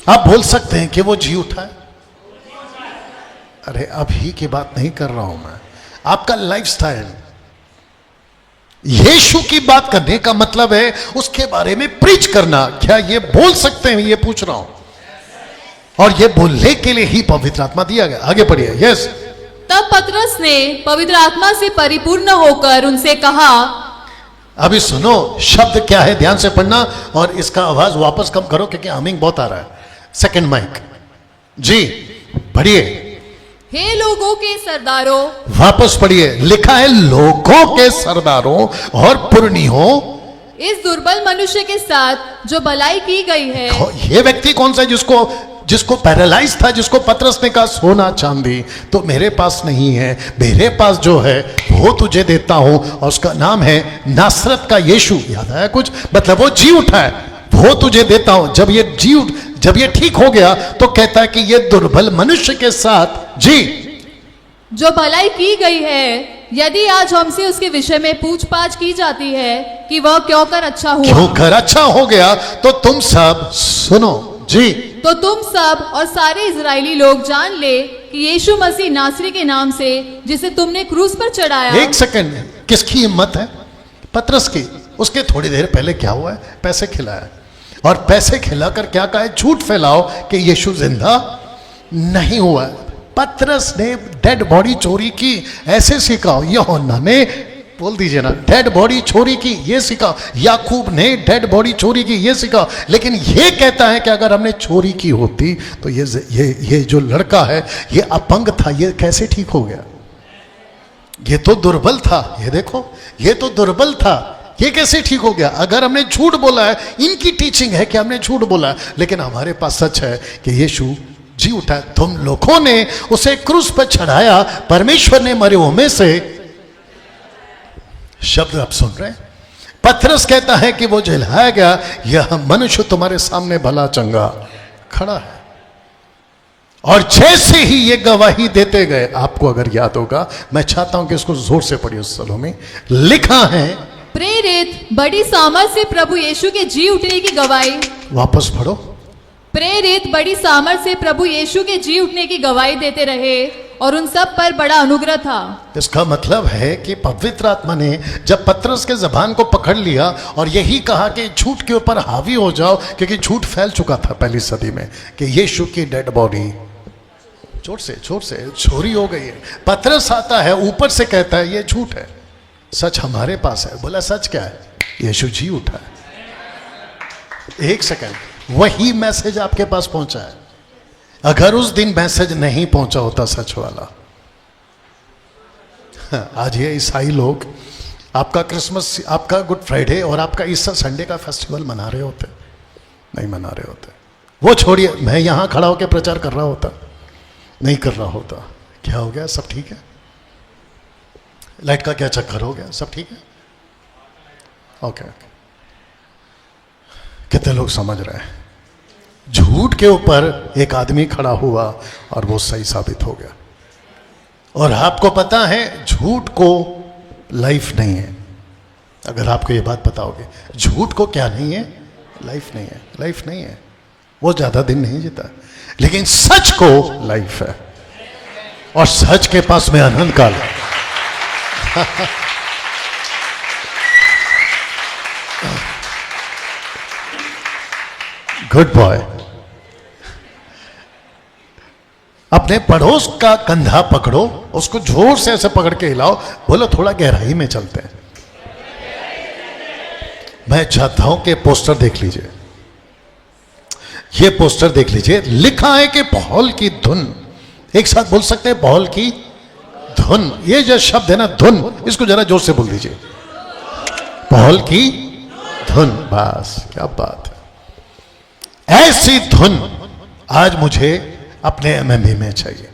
आप बोल सकते हैं कि वो जी उठा है? अरे अभी की बात नहीं कर रहा हूं मैं, आपका लाइफस्टाइल। यीशु की बात करने का मतलब है उसके बारे में प्रीच करना। क्या ये बोल सकते हैं? ये पूछ रहा हूं। और ये बोलने के लिए ही पवित्र आत्मा दिया गया। आगे पढ़िए। यस। तब पतरस ने पवित्र आत्मा से परिपूर्ण होकर उनसे कहा। अभी सुनो शब्द क्या है, ध्यान से पढ़ना, और इसका आवाज वापस कम करो क्योंकि हमिंग बहुत आ रहा है। सेकंड माइक जी, पढ़िए। हे लोगों के सरदारों। वापस पढ़िए। लिखा है लोगों के सरदारों और पुरनियों, इस दुर्बल मनुष्य के साथ जो भलाई की गई है। ये व्यक्ति कौन सा है जिसको पैरालाइज था, जिसको पतरस ने कहा सोना चांदी तो मेरे पास नहीं है, मेरे पास जो है वो तुझे देता हूं, और उसका नाम है नासरत का यीशु। याद आया कुछ? मतलब वो जी उठा है, वो तुझे देता हूं। जब ये ठीक हो गया तो कहता है कि ये दुर्बल मनुष्य के साथ जी जो भलाई की गई है, यदि आज हमसे उसके विषय में पूछताछ की जाती है कि वह क्यों कर अच्छा हुआ, क्यों कर अच्छा हो गया, तो तुम सब सुनो जी। तो तुम सब और सारे इजरायली लोग जान ले कि यीशु मसीह नासरी के नाम से जिसे तुमने क्रूस पर चढ़ाया। एक सेकंड, किसकी हिम्मत है? पतरस की। उसके थोड़ी देर पहले क्या हुआ है? पैसे खिलाया, और पैसे खिलाकर क्या कहा है? झूठ फैलाओ कि यीशु जिंदा नहीं हुआ। पतरस ने डेड बॉडी चोरी की, ऐसे सिखाओ। यूहन्ना ने, बोल दीजिए ना, डेड बॉडी चोरी की, ये सिखाओ। याकूब ने डेड बॉडी चोरी की, ये सिखाओ। लेकिन ये कहता है कि अगर हमने चोरी की होती तो ये जो लड़का है ये अपंग था, ये कैसे ठीक हो गया? ये तो दुर्बल था, ये देखो, ये तो दुर्बल था, ये कैसे ठीक हो गया? अगर हमने झूठ बोला है, इनकी टीचिंग है कि हमने झूठ बोला है, लेकिन हमारे पास सच है कि यीशु जी उठा। तुम लोगों ने उसे क्रूस पर चढ़ाया, परमेश्वर ने मरे हुए में से, शब्द आप सुन रहे हैं, पतरस कहता है कि वो जलाया गया, यह मनुष्य तुम्हारे सामने भला चंगा खड़ा है। और जैसे ही ये गवाही देते गए, आपको अगर याद होगा, मैं चाहता हूं कि इसको जोर से पढ़िए। उस सलों में लिखा है, प्रेरित बड़ी सामर्थ से प्रभु यीशु के जी उठने की गवाही। वापस पढ़ो। प्रेरित बड़ी सामर्थ से प्रभु यीशु के जी उठने की गवाही देते रहे और उन सब पर बड़ा अनुग्रह था। इसका मतलब है कि पवित्र आत्मा ने जब पतरस के जबान को पकड़ लिया और यही कहा कि झूठ के ऊपर हावी हो जाओ, क्योंकि झूठ फैल चुका था पहली सदी में कि यीशु की डेड बॉडी चोट से चोरी हो गई है। पतरस आता है, ऊपर से कहता है ये झूठ है, सच हमारे पास है। बोला सच क्या है? यीशु जी उठा है। एक सेकंड, वही मैसेज आपके पास पहुंचा है। अगर उस दिन मैसेज नहीं पहुंचा होता सच वाला, आज ये ईसाई लोग आपका क्रिसमस, आपका गुड फ्राइडे और आपका ईस्टर संडे का फेस्टिवल मना रहे होते, नहीं मना रहे होते। वो छोड़िए, मैं यहां खड़ा होकर प्रचार कर रहा होता, नहीं कर रहा होता। क्या हो गया? सब ठीक है? लाइट का क्या चक्कर हो गया? सब ठीक है? ओके। कितने लोग समझ रहे हैं? झूठ के ऊपर एक आदमी खड़ा हुआ और वो सही साबित हो गया। और आपको पता है झूठ को लाइफ नहीं है। अगर आपको ये बात पता होगी, झूठ को क्या नहीं है? लाइफ नहीं है। लाइफ नहीं है, वो ज्यादा दिन नहीं जीता। लेकिन सच को लाइफ है, और सच के पास में अनंत काल है। Good boy. अपने पड़ोस का कंधा पकड़ो, उसको जोर से ऐसे पकड़ के हिलाओ, बोलो थोड़ा गहराई में चलते हैं। मैं चाहता हूं कि पोस्टर देख लीजिए, ये पोस्टर देख लीजिए। लिखा है कि पौल की धुन, एक साथ बोल सकते हैं, पौल की धुन। ये जो शब्द है ना, धुन, इसको जरा जोर से बोल दीजिए, पौल की धुन। बस, क्या बात है। ऐसी धुन आज मुझे अपने एमएमबी में चाहिए।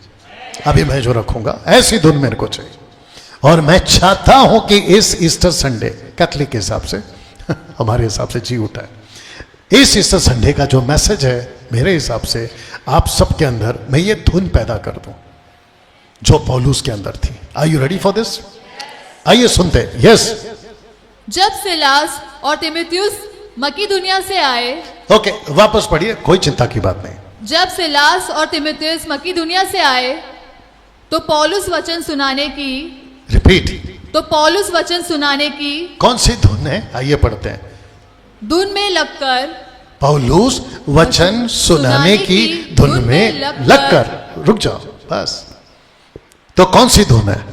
अभी मैं जो रखूंगा, ऐसी धुन मेरे को चाहिए। और मैं चाहता हूं कि इस ईस्टर संडे, कैथलिक के हिसाब से, हमारे हिसाब से जी उठा है, इस ईस्टर संडे का जो मैसेज है, मेरे हिसाब से आप सबके अंदर मैं ये धुन पैदा कर दूं जो पौलुस के अंदर थी। Are you ready for this? आइए सुनते। यस। जब सिलास और तीमुथियुस मकीदुनिया से आए, ओके, वापस पढ़िए, कोई चिंता की बात नहीं। जब सिलास और तीमुथियुस मकीदुनिया से आए तो पौलुस वचन सुनाने की, रिपीट, तो पौलुस वचन सुनाने की कौन सी धुन है? आइए पढ़ते हैं। धुन में लगकर, पौलुस वचन सुनाने की धुन में लगकर। रुक जाओ बस। तो कौन सी धुन है?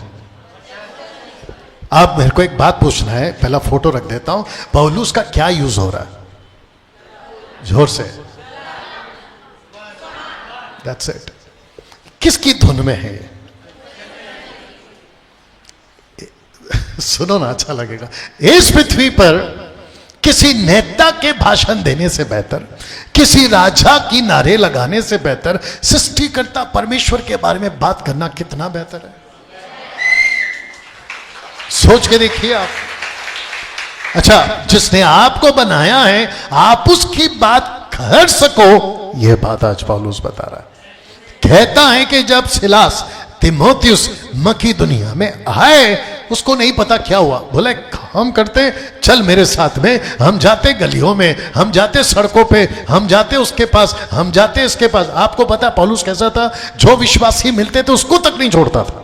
अब मेरे को एक बात पूछना है, पहला फोटो रख देता हूं। पौलुस का क्या यूज हो रहा है? जोर से। That's it. किसकी धुन में है ये? सुनो ना, अच्छा लगेगा। इस पृथ्वी पर किसी नेता के भाषण देने से बेहतर, किसी राजा की नारे लगाने से बेहतर, सृष्टिकर्ता परमेश्वर के बारे में बात करना कितना बेहतर है। सोच के देखिए आप। अच्छा, जिसने आपको बनाया है, आप उसकी बात कर सको, यह बात आज पौलुस बता रहा है। कहता है कि जब सिलास तीमुथियुस मकीदुनिया में आए उसको नहीं पता क्या हुआ। बोले हम करते, चल मेरे साथ में, हम जाते गलियों में, हम जाते सड़कों पे, हम जाते उसके पास, हम जाते इसके पास। आपको पता पौलुस कैसा था? जो विश्वासी मिलते थे उसको तक नहीं छोड़ता था।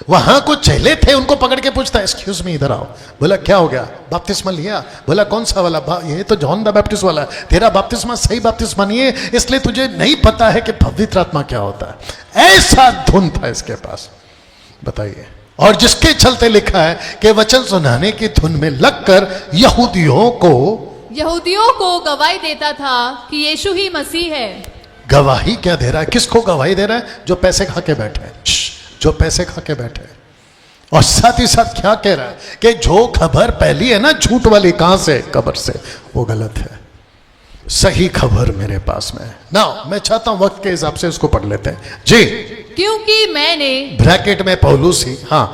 वहां कुछ चेले थे, उनको पकड़ के पूछता, एक्सक्यूज मी इधर आओ। बोला क्या हो गया? बपतिस्मा लिया? बोला कौन सा वाला? ये तो जॉन द बैप्टिस्ट वाला। तेरा बपतिस्मा सही बपतिस्मा नहीं है, इसलिए तुझे नहीं पता है कि पवित्र आत्मा क्या होता है। ऐसा धुन था इसके पास, बताइए। और जिसके चलते लिखा है कि वचन सुनाने की धुन में लगकर यहूदियों को गवाही देता था कि यीशु ही मसीह है। गवाही क्या दे रहा है? किसको गवाही दे रहा है? जो पैसे खा के बैठे हैं, जो पैसे खा के बैठे हैं। और साथ ही साथ क्या कह रहा है कि जो खबर पहली है ना झूठ वाली, कहां से? कब्र से, वो गलत है। सही खबर मेरे पास में है ना। मैं चाहता हूं वक्त के हिसाब से उसको पढ़ लेते हैं जी। क्योंकि मैंने, ब्रैकेट में पौलुस ही, हाँ,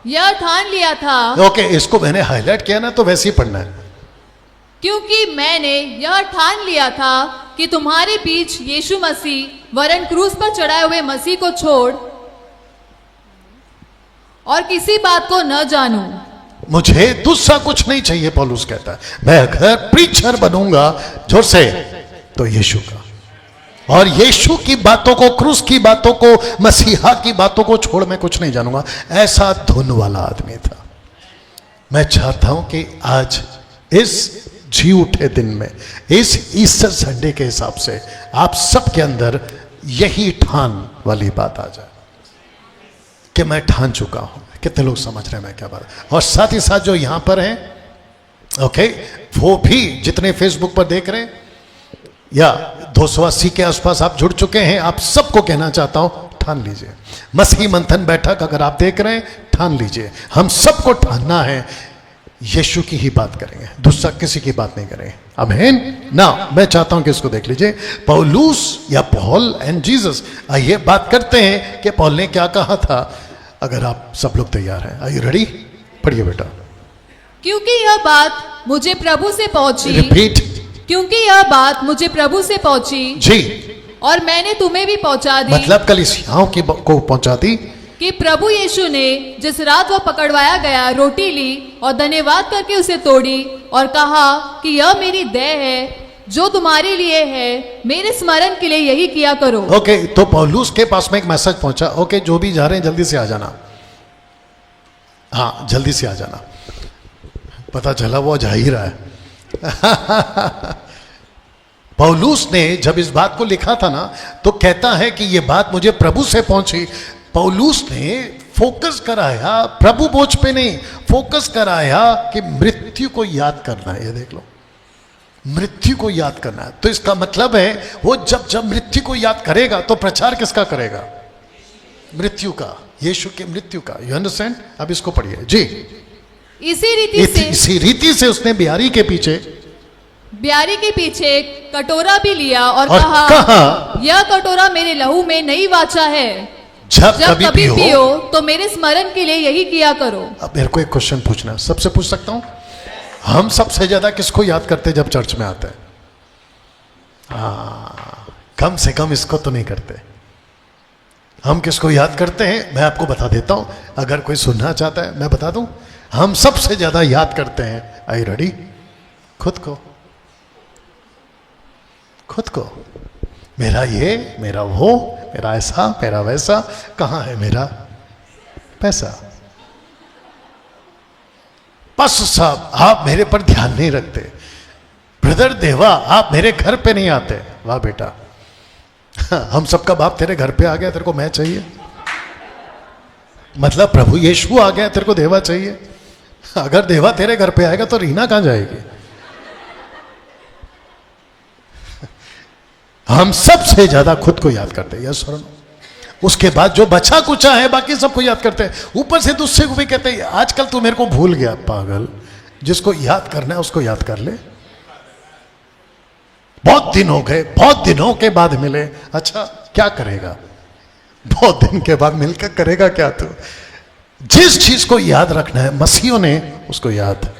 यह ठान लिया था। ओके, इसको मैंने हाईलाइट किया ना, तो वैसे ही पढ़ना है। क्योंकि मैंने यह ठान लिया था कि तुम्हारे बीच यीशु मसीह वरन क्रूस पर चढ़ाए हुए मसीह को छोड़ और किसी बात को न जानूं। मुझे दूसरा कुछ नहीं चाहिए, पौलुस कहता है। मैं अगर प्रीचर बनूंगा जोर से, तो यीशु का, और यीशु की बातों को, क्रूस की बातों को, मसीहा की बातों को छोड़ मैं कुछ नहीं जानूंगा। ऐसा धुन वाला आदमी था। मैं चाहता हूं कि आज इस जी उठे दिन में, इस ईस्टर संडे के हिसाब से आप सबके अंदर यही ठान वाली बात आ जाए कि मैं ठान चुका हूं। कितने लोग समझ रहे हैं मैं क्या बात? और साथ ही साथ जो यहां पर हैं, ओके, वो भी जितने फेसबुक पर देख रहे हैं या 280 के आसपास आप जुड़ चुके हैं, आप सबको कहना चाहता हूं, ठान लीजिए। मसीह मंथन बैठक अगर आप देख रहे हैं, ठान लीजिए। हम सबको ठानना है, यीशु की ही बात करेंगे, दूसरा किसी की बात नहीं करेंगे। आमीन ना। मैं चाहता हूं कि इसको देख लीजिए, पौलुस या पॉल एंड जीसस। आइए बात करते हैं कि पॉल ने क्या कहा था। अगर आप सब लोग तैयार हैं, आर यू रेडी? पढ़िए बेटा। क्योंकि यह बात मुझे प्रभु से पहुंची। रिपीट। क्योंकि यह बात मुझे प्रभु से पहुंची जी, और मैंने तुम्हें भी पहुंचा दी। मतलब कलीसियाओं को पहुंचा दी कि प्रभु यीशु ने जिस रात वह पकड़वाया गया रोटी ली और धन्यवाद करके उसे तोड़ी और कहा कि यह मेरी देह है जो तुम्हारे लिए है, मेरे स्मरण के लिए यही किया करो। ओके, तो पौलुस के पास में एक मैसेज पहुंचा। ओके, जो भी जा रहे हैं जल्दी से आ जाना। हाँ, जल्दी से आ जाना। पता चला वो जा ही रहा है। पौलुस ने जब इस बात को लिखा था ना, तो कहता है कि ये बात मुझे प्रभु से पहुंची। पौलुस ने फोकस कराया प्रभु बोझ पे नहीं, फोकस कराया कि मृत्यु को याद करना है। ये देख लो, मृत्यु को याद करना है। तो इसका मतलब है वो जब जब मृत्यु को याद करेगा तो प्रचार किसका करेगा? मृत्यु का, यीशु के मृत्यु का। You understand? अब इसको पढ़िए जी। इसी रीति से उसने बिहारी के पीछे कटोरा भी लिया और कहा, यह कटोरा मेरे लहू में नई वाचा है। जब कभी पियो तो मेरे स्मरण के लिए यही किया करो। अब मेरे को एक क्वेश्चन पूछना, सबसे पूछ सकता हूं? हम सबसे ज्यादा किसको याद करते जब चर्च में आते हैं? कम से कम इसको तो नहीं करते। हम किसको याद करते हैं? मैं आपको बता देता हूं, अगर कोई सुनना चाहता है मैं बता दूं। हम सबसे ज्यादा याद करते हैं, आई रेडी, खुद को। खुद को, मेरा ये, मेरा वो, मेरा ऐसा, मेरा वैसा। कहां है मेरा पैसा? पास्टर साहब आप मेरे पर ध्यान नहीं रखते। ब्रदर देवा आप मेरे घर पे नहीं आते। वाह बेटा, हम सबका बाप तेरे घर पे आ गया, तेरे को मैं चाहिए? मतलब प्रभु यीशु आ गया, तेरे को देवा चाहिए? अगर देवा तेरे घर पे आएगा तो रीना कहां जाएगी? हम सबसे ज्यादा खुद को याद करते हैं, यस और नो। उसके बाद जो बचा कुचा है बाकी सबको याद करते हैं। ऊपर से दूसरे को भी कहते हैं आजकल तू मेरे को भूल गया। पागल, जिसको याद करना है उसको याद कर ले। बहुत दिन हो गए, बहुत दिनों के बाद मिले। अच्छा क्या करेगा? बहुत दिन के बाद मिलकर करेगा क्या तू? जिस चीज को याद रखना है मसीहों ने उसको याद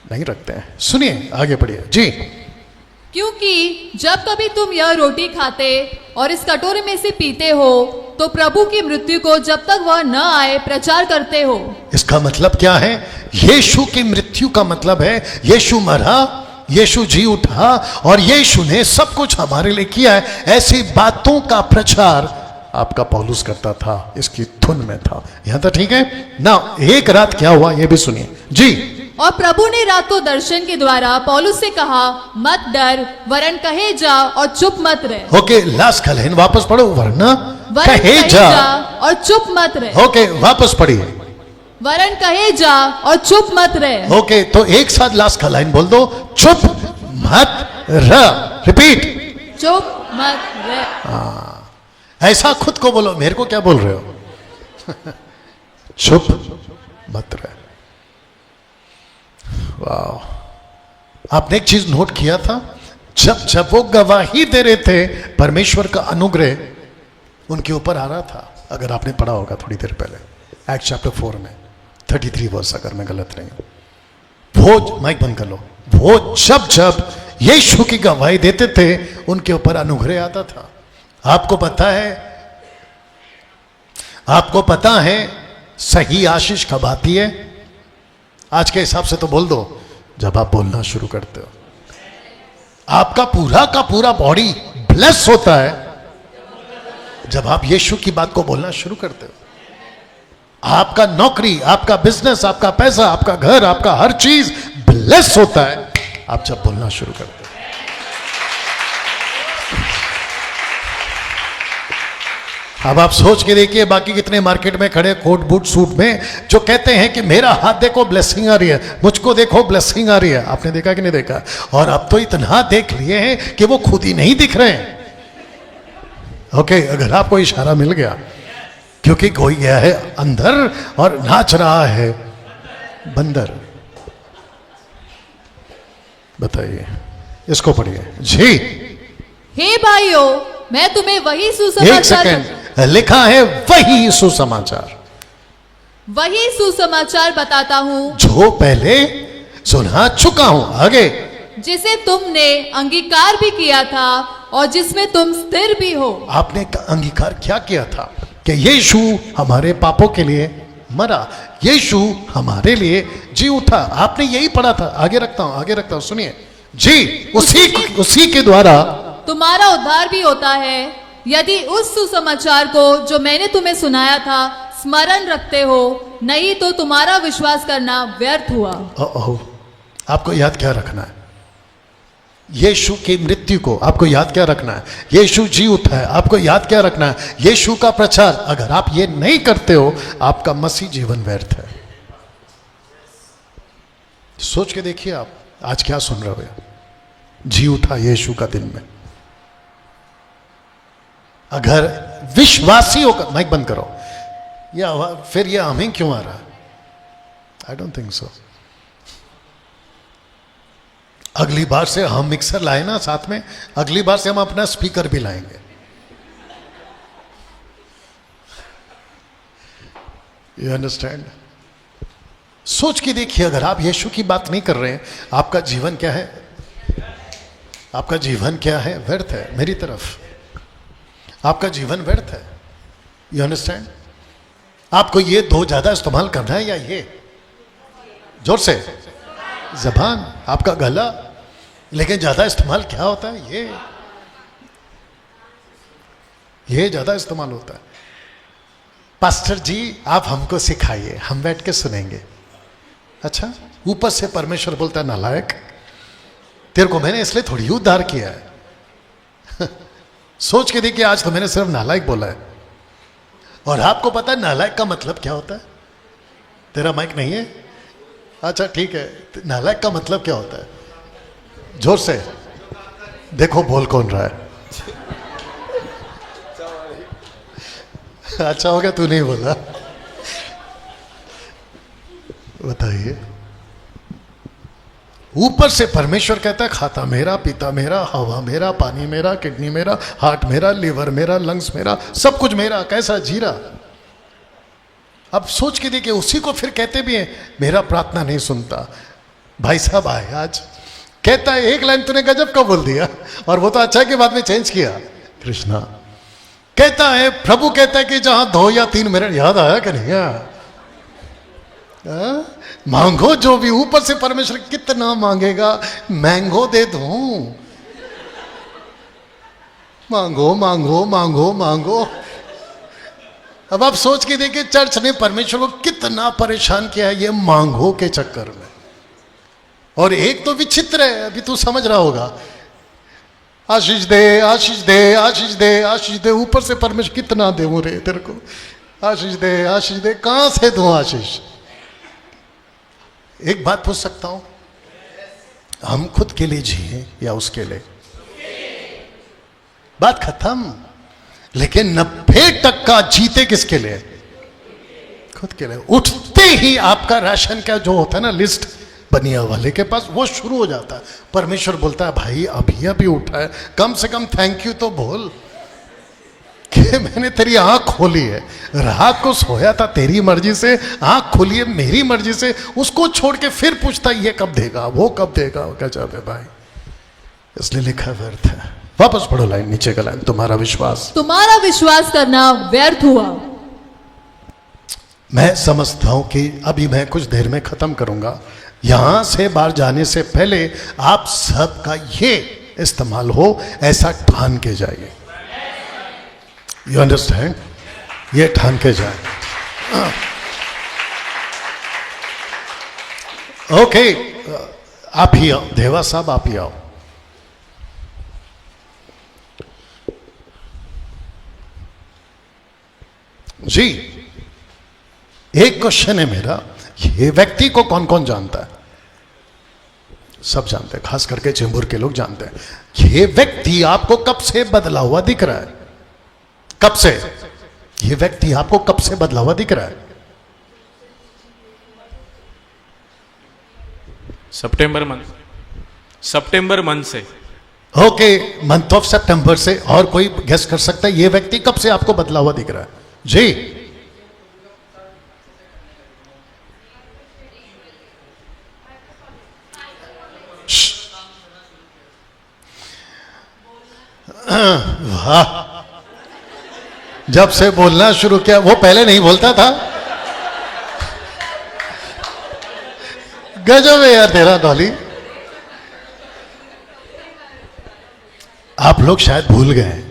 नहीं रखते हैं। सुनिए आगे पढ़िए जी। क्योंकि जब कभी तुम यह रोटी खाते और इस कटोरे में से पीते हो तो प्रभु की मृत्यु को जब तक वह न आए प्रचार करते हो। इसका मतलब क्या है? यीशु की मृत्यु का मतलब है यीशु मरा, यीशु जी उठा और यीशु ने सब कुछ हमारे लिए किया है। ऐसी बातों का प्रचार आपका पौलुस करता था, इसकी धुन में था। यहां तक ठीक है ना? एक रात क्या हुआ ये भी सुनिए जी। और प्रभु ने रात को दर्शन के द्वारा पौलुस से कहा, मत डर, वरन कहे जा और चुप मत रह। ओके, लास्ट लाइन वापस पढ़ो। वरना वरन कहे जा और चुप मत रह। ओके, वापस पढ़िए। वरन कहे जा और चुप मत रह। ओके, तो एक साथ लास्ट का लाइन बोल दो, चुप मत रह। रिपीट, चुप मत रह। ऐसा खुद को बोलो। मेरे को क्या बोल रहे हो? चुप मत रह। वाह! आपने एक चीज नोट किया था, जब जब वो गवाही दे रहे थे परमेश्वर का अनुग्रह उनके ऊपर आ रहा था। अगर आपने पढ़ा होगा थोड़ी देर पहले एक्ट चैप्टर 4 में 33 वर्स, अगर मैं गलत नहीं हूं। वो माइक बंद कर लो। वो जब जब यीशु की गवाही देते थे उनके ऊपर अनुग्रह आता था। आपको पता है सही आशीष कब आती है? आज के हिसाब से तो बोल दो, जब आप बोलना शुरू करते हो। आपका पूरा का पूरा बॉडी ब्लेस होता है जब आप यीशु की बात को बोलना शुरू करते हो। आपका नौकरी, आपका बिजनेस, आपका पैसा, आपका घर, आपका हर चीज ब्लेस होता है आप जब बोलना शुरू करते हो। अब आप सोच के देखिए, बाकी कितने मार्केट में खड़े कोट बूट सूट में जो कहते हैं कि मेरा हाथ देखो ब्लेसिंग आ रही है, मुझको देखो ब्लेसिंग आ रही है। आपने देखा कि नहीं देखा? और अब तो इतना देख लिए हैं कि वो खुद ही नहीं दिख रहे हैं। ओके, अगर आपको इशारा मिल गया, क्योंकि कोई गया है अंदर और नाच रहा है बंदर। बताइए, इसको पढ़िए जी। हे भाइयों, मैं तुम्हें वही एक सुसमाचार सेकंड, लिखा है वही सुसमाचार, वही सुसमाचार बताता हूँ जो पहले सुना चुका हूं। आगे, जिसे तुमने अंगीकार भी किया था और जिसमें तुम स्थिर भी हो। आपने अंगीकार क्या किया था? कि यीशु हमारे पापों के लिए मरा, यीशु हमारे लिए जी उठा। आपने यही पढ़ा था। आगे रखता हूं, सुनिए जी। उसी के द्वारा तुम्हारा उद्धार भी होता है, यदि उस सुसमाचार को जो मैंने तुम्हें सुनाया था स्मरण रखते हो, नहीं तो तुम्हारा विश्वास करना व्यर्थ हुआ। आपको याद क्या रखना है? यीशु की मृत्यु को आपको याद क्या रखना है? यीशु जी उठा है, आपको याद क्या रखना है? यीशु का प्रचार। अगर आप ये नहीं करते हो, आपका मसीह जीवन व्यर्थ है। सोच के देखिए, आप आज क्या सुन रहे हो? जी उठा यीशु का दिन में। अगर विश्वासी होकर, माइक बंद करो, या फिर ये हमें क्यों आ रहा है? I don't think so. अगली बार से हम मिक्सर लाए ना साथ में, अगली बार से हम अपना स्पीकर भी लाएंगे। You understand? सोच के देखिए, अगर आप यीशु की बात नहीं कर रहे हैं, आपका जीवन क्या है? आपका जीवन क्या है? व्यर्थ है। मेरी तरफ, आपका जीवन व्यर्थ है। You understand? आपको ये दो ज्यादा इस्तेमाल करना है या ये? जोर से, जबान, आपका गला। लेकिन ज्यादा इस्तेमाल क्या होता है? ये ज्यादा इस्तेमाल होता है। पास्टर जी आप हमको सिखाइए, हम बैठ के सुनेंगे। अच्छा, ऊपर से परमेश्वर बोलता है, नालायक, तेरे को मैंने इसलिए थोड़ी उद्धार किया है। सोच के देखिए, आज तो मैंने सिर्फ नालायक बोला है। और आपको पता है नालायक का मतलब क्या होता है? तेरा माइक नहीं है? अच्छा ठीक है, नालायक का मतलब क्या होता है? जोर से देखो, बोल कौन रहा है? अच्छा हो गया तू नहीं बोला। बताइए। ऊपर से परमेश्वर कहता है, खाता मेरा, पीता मेरा, हवा मेरा, पानी मेरा, किडनी मेरा, हार्ट मेरा, लिवर मेरा, लंग्स मेरा, सब कुछ मेरा। कैसा जी रहा? अब सोच के देखिए, उसी को फिर कहते भी हैं मेरा प्रार्थना नहीं सुनता। भाई साहब आए आज, कहता है एक लाइन तूने गजब का बोल दिया, और वो तो अच्छा के बाद में चेंज किया। कृष्णा कहता है, प्रभु कहता है कि जहां 2 या 3 मिनट, याद आया कि नहीं आया? मांगो जो भी, ऊपर से परमेश्वर कितना मांगेगा, मैंगो दे दूं। मांगो मांगो मांगो मांगो। अब आप सोच के देखिए, चर्च ने परमेश्वर को कितना परेशान किया है ये मांगो के चक्कर में। और एक तो विचित्र है, अभी तू समझ रहा होगा, आशीष दे आशीष दे आशीष दे आशीष दे, ऊपर से परमेश्वर कितना दूं रे तेरे को, आशीष दे आशीष दे, कहां से दूं आशीष? एक बात पूछ सकता हूं, हम खुद के लिए जिए या उसके लिए? बात खत्म। लेकिन 90% जीते किसके लिए? खुद के लिए। उठते ही आपका राशन का जो होता है ना, लिस्ट बनिया वाले के पास, वो शुरू हो जाता है। परमेश्वर बोलता है, भाई अभी अभी उठा है, कम से कम थैंक यू तो बोल कि मैंने तेरी आंख खोली है। रात को सोया था तेरी मर्जी से, आंख खोली है मेरी मर्जी से। उसको छोड़ के फिर पूछता ये कब देगा, वो कब देगा। गजब है भाई, इसलिए लिखा व्यर्थ है। वापस पढ़ो लाइन, नीचे का लाइन, तुम्हारा विश्वास करना व्यर्थ हुआ। मैं समझता हूं कि अभी मैं कुछ देर में खत्म करूंगा। यहां से बाहर जाने से पहले आप सबका ये इस्तेमाल हो, ऐसा ठान के जाइए। You understand? ये ठान के जाए। ओके, आप ही आओ, देवा साहब आप ही आओ। जी, एक क्वेश्चन है मेरा, ये व्यक्ति को कौन कौन जानता है? सब जानते हैं, खास करके चेंबूर के लोग जानते हैं। ये व्यक्ति आपको कब से बदला हुआ दिख रहा है? कब से? ये व्यक्ति आपको कब से बदला हुआ दिख रहा है? सितंबर मंथ से। ओके, मंथ ऑफ सितंबर से। और कोई गेस कर सकता है ये व्यक्ति कब से आपको बदला हुआ दिख रहा है? जी, वाह, जब से बोलना शुरू किया। वो पहले नहीं बोलता था। गजब है यार तेरा डॉली। आप लोग शायद भूल गए,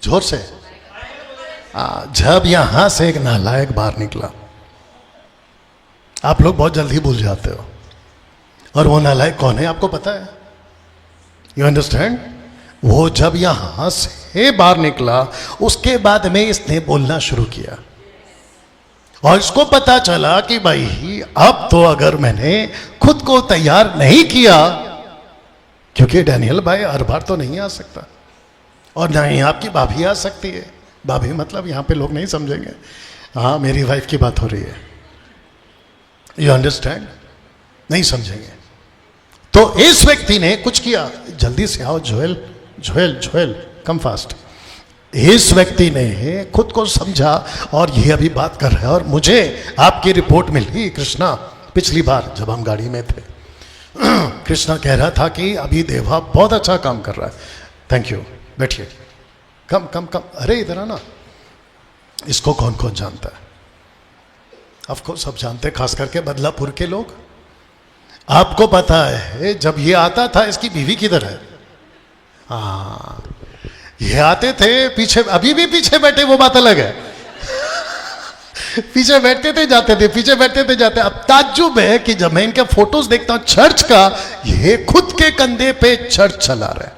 जोर से। जब यहां से एक नालायक बाहर निकला, आप लोग बहुत जल्दी भूल जाते हो। और वो नालायक कौन है आपको पता है? You understand? वो जब यहां से बाहर निकला, उसके बाद में इसने बोलना शुरू किया और इसको पता चला कि भाई अब तो अगर मैंने खुद को तैयार नहीं किया, क्योंकि डैनियल भाई हर बार तो नहीं आ सकता, और ना ही आपकी भाभी आ सकती है। भाभी मतलब यहां पे लोग नहीं समझेंगे, हाँ मेरी वाइफ की बात हो रही है। You understand? नहीं समझेंगे। तो इस व्यक्ति ने कुछ किया, जल्दी से आओ Joel, Joel Joel come fast. इस व्यक्ति ने खुद को समझा और ये अभी बात कर रहा है। और मुझे आपकी रिपोर्ट मिली कृष्णा, पिछली बार जब हम गाड़ी में थे, कृष्णा कह रहा था कि अभी देवा बहुत अच्छा काम कर रहा है। थैंक यू, बैठिए। कम कम कम, अरे इधर आना। इसको कौन कौन जानता है? ऑफकोर्स सब जानते हैं, खास करके बदलापुर के लोग। आपको पता है जब ये आता था, इसकी बीवी किधर है? हाँ, ये आते थे पीछे, अभी भी पीछे बैठे, वो बात अलग है। पीछे बैठते थे जाते थे, पीछे बैठते थे जाते। अब ताज्जुब है कि जब मैं इनके फोटोज देखता हूं चर्च का, ये खुद के कंधे पे चर्च चला रहा है।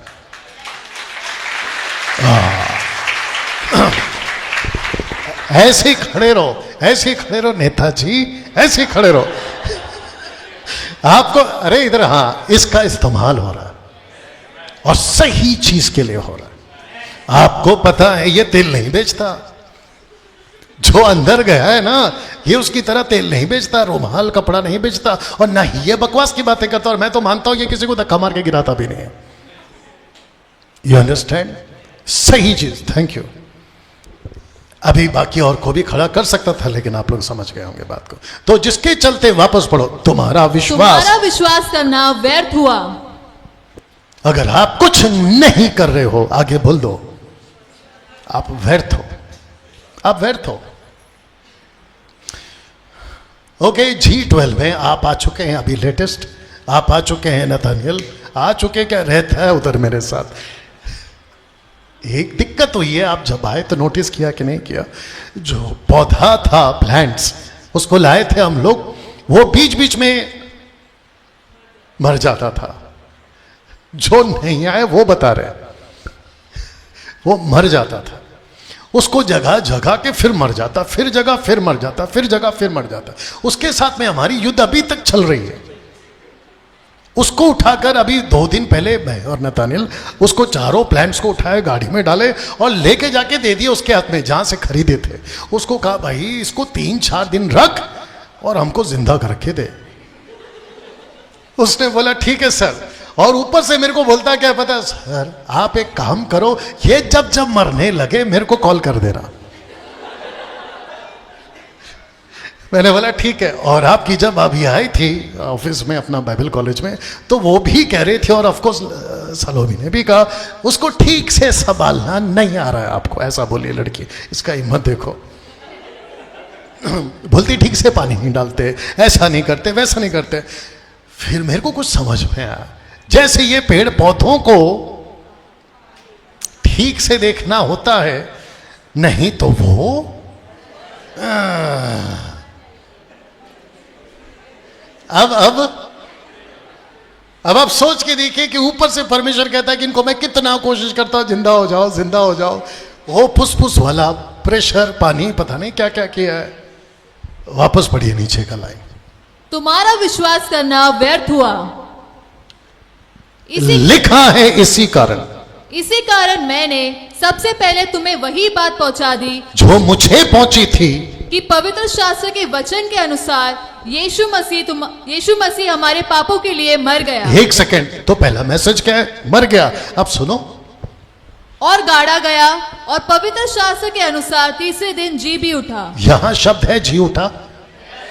ऐसे ही खड़े रहो, ऐसे ही खड़े रहो नेताजी, ऐसे ही खड़े रहो। आपको, अरे इधर, हाँ, इसका इस्तेमाल हो रहा है और सही चीज के लिए हो रहा है। आपको पता है ये तेल नहीं बेचता, जो अंदर गया है ना, ये उसकी तरह तेल नहीं बेचता, रुमाल कपड़ा नहीं बेचता, और ना ही ये बकवास की बातें करता। और मैं तो मानता हूं ये किसी को धक्का मार के गिराता भी नहीं है। You understand? सही चीज। Thank you. अभी बाकी और को भी खड़ा कर सकता था, लेकिन आप लोग समझ गए होंगे बात को। तो जिसके चलते, वापस पढ़ो, तुम्हारा विश्वास करना व्यर्थ हुआ। अगर आप कुछ नहीं कर रहे हो, आगे बोल दो, आप व्यर्थ हो, आप व्यर्थ हो। ओके, G12 में आप आ चुके हैं, अभी लेटेस्ट आप आ चुके हैं, नथानियल आ चुके, क्या रहता है उधर मेरे साथ। एक दिक्कत हुई है, आप जब आए तो नोटिस किया कि नहीं किया, जो पौधा था प्लांट्स उसको लाए थे हम लोग, वो बीच बीच में मर जाता था। जो नहीं आए वो बता रहे, वो मर जाता था, उसको जगह जगह के फिर मर जाता, फिर जगह फिर मर जाता, फिर जगह फिर मर जाता। उसके साथ में हमारी युद्ध अभी तक चल रही है। उसको उठाकर अभी 2 दिन पहले मैं और नतानियल उसको चारों प्लांट्स को उठाए, गाड़ी में डाले और लेके जाके दे दिए उसके हाथ में, जहां से खरीदे थे। उसको कहा भाई इसको 3-4 दिन रख और हमको जिंदा करके दे। उसने बोला ठीक है सर, और ऊपर से मेरे को बोलता क्या पता है सर, आप एक काम करो, ये जब जब मरने लगे मेरे को कॉल कर देना। मैंने बोला ठीक है। और आपकी जब अभी आई थी ऑफिस में अपना बाइबल कॉलेज में, तो वो भी कह रहे थे, और ऑफकोर्स सलोमी ने भी कहा, उसको ठीक से संभालना नहीं आ रहा है आपको, ऐसा बोली लड़की। इसका हिम्मत देखो, बोलती ठीक से पानी नहीं डालते, ऐसा नहीं करते, वैसा नहीं करते। फिर मेरे को कुछ समझ में आया, जैसे ये पेड़ पौधों को ठीक से देखना होता है, नहीं तो वो अब आप सोच के देखिए कि ऊपर से परमेश्वर कहता है कि इनको मैं कितना कोशिश करता हूं, जिंदा हो जाओ, जिंदा हो जाओ। वो फुसफुस वाला प्रेशर, पानी, पता नहीं क्या क्या किया है। वापस पढ़िए नीचे का लाइन, तुम्हारा विश्वास करना व्यर्थ हुआ, लिखा है इसी कारण मैंने सबसे पहले तुम्हें वही बात पहुंचा दी जो मुझे पहुंची थी, कि पवित्र शास्त्र के वचन के अनुसार यीशु मसीह हमारे पापों के लिए मर गया। 1 सेकेंड, तो पहला मैसेज क्या है? मर गया। अब सुनो, और गाड़ा गया, और पवित्र शास्त्र के अनुसार तीसरे दिन जी भी उठा। यहां शब्द है जी उठा।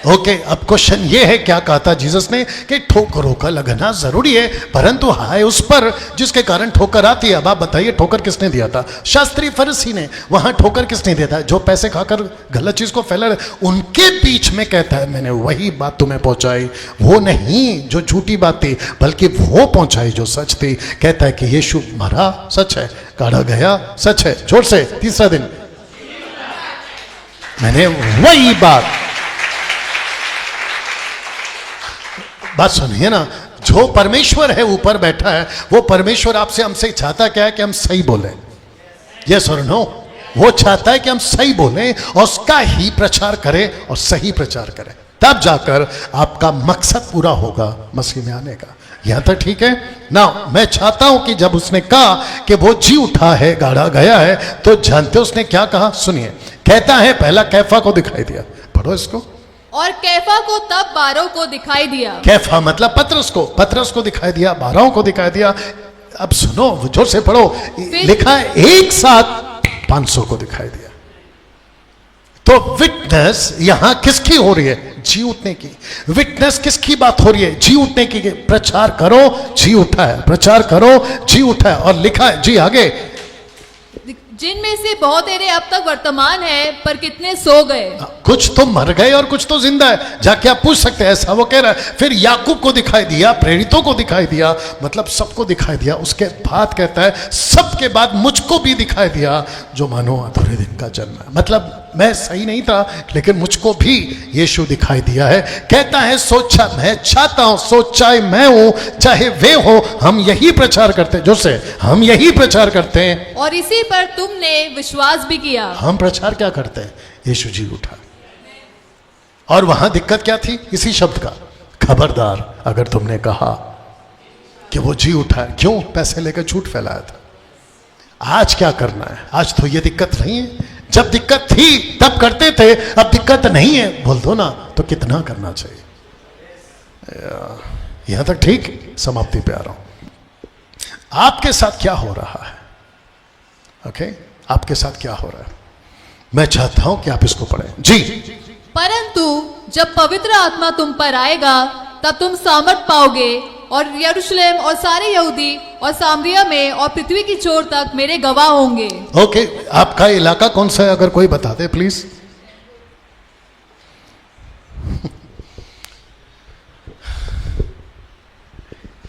ओके, अब क्वेश्चन ये है, क्या कहा था जीसस ने कि ठोकरों का लगना जरूरी है, परंतु हाय उस पर जिसके कारण ठोकर आती है। अब आप बताइए ठोकर किसने दिया था? शास्त्री फरीसी ने। वहां ठोकर किसने दिया था? जो पैसे खाकर गलत चीज को फैला रहे, उनके बीच में कहता है मैंने वही बात तुम्हें पहुंचाई, वो नहीं जो झूठी बात थी, बल्कि वो पहुंचाई जो सच थी। कहता है कि यीशु मरा, सच है, काढ़ा गया, सच है, जोर से, तीसरा दिन मैंने वही बात सुनिए ना, जो परमेश्वर है ऊपर बैठा है, वो परमेश्वर आपसे हमसे चाहता क्या है? कि हम सही बोलें। यस और नो? वो चाहता है कि हम सही बोलें और उसका ही प्रचार करें और सही प्रचार करें, तब जाकर आपका मकसद पूरा होगा मसीह में आने का। यहां तक ठीक है ना? मैं चाहता हूं कि जब उसने कहा कि वो जी उठा है, गाड़ा गया है, तो जानते उसने क्या कहा? सुनिए, कहता है पहला कैफा को दिखाई दिया। पढ़ो इसको। और कैफा को तब 12 को दिखाई दिया। कैफा मतलब पतरस को दिखाई दिया, 12 को दिखाई दिया। अब सुनो, जोर से पढ़ो, लिखा है एक साथ 500 को दिखाई दिया। तो विटनेस यहां किसकी हो रही है? जी उठने की। विटनेस किसकी बात हो रही है? जी उठने की। प्रचार करो जी उठा है, प्रचार करो जी उठा है। और लिखा है जी आगे, जिनमें से बहुत तेरे अब तक वर्तमान है, पर कितने सो गए। कुछ तो मर गए और कुछ तो जिंदा है। जाके आप पूछ सकते हैं, ऐसा वो कह रहा है। फिर याकूब को दिखाई दिया, प्रेरितों को दिखाई दिया, मतलब सबको दिखाई दिया। उसके बाद कहता है सबके बाद मुझको भी दिखाई दिया, जो मानो अधूरे दिन का जन्म है। मतलब मैं सही नहीं था, लेकिन मुझको भी यीशु दिखाई दिया है। कहता है सोचा, मैं चाहता हूं, सोचा मैं हूं चाहे वे हो, हम यही प्रचार करते हैं, जो से हम यही प्रचार करते हैं, और इसी पर तुमने विश्वास भी किया। हम प्रचार क्या करते हैं? यीशु जी उठा। और वहां दिक्कत क्या थी? इसी शब्द का, खबरदार अगर तुमने कहा कि वो जी उठा है। क्यों? पैसे लेकर झूठ फैलाया था। आज क्या करना है? आज तो ये दिक्कत नहीं है। जब दिक्कत थी तब करते थे, अब दिक्कत नहीं है, बोल दो ना, तो कितना करना चाहिए? यहां तक ठीक, समाप्ति पे आ रहा हूं। आपके साथ क्या हो रहा है? ओके, आपके साथ क्या हो रहा है? मैं चाहता हूं कि आप इसको पढ़ें जी। परंतु जब पवित्र आत्मा तुम पर आएगा, तब तुम सामर्थ पाओगे और यरूशलेम और सारे यहूदी और सामरिया में और पृथ्वी की छोर तक मेरे गवाह होंगे। ओके, आपका इलाका कौन सा है, अगर कोई बता दे प्लीज।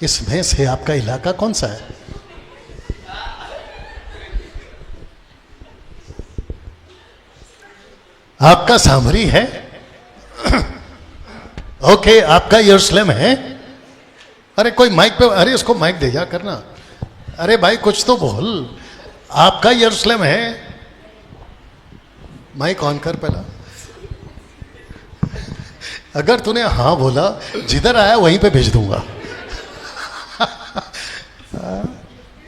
इसमें से आपका इलाका कौन सा है? आपका सामरी है। ओके, आपका यरूशलेम है। अरे कोई माइक पे, अरे इसको माइक दे जा करना। अरे भाई कुछ तो बोल। आपका यरूशलेम है। माइक ऑन कर पहला। अगर तूने हाँ बोला, जिधर आया वहीं पे भेज दूंगा।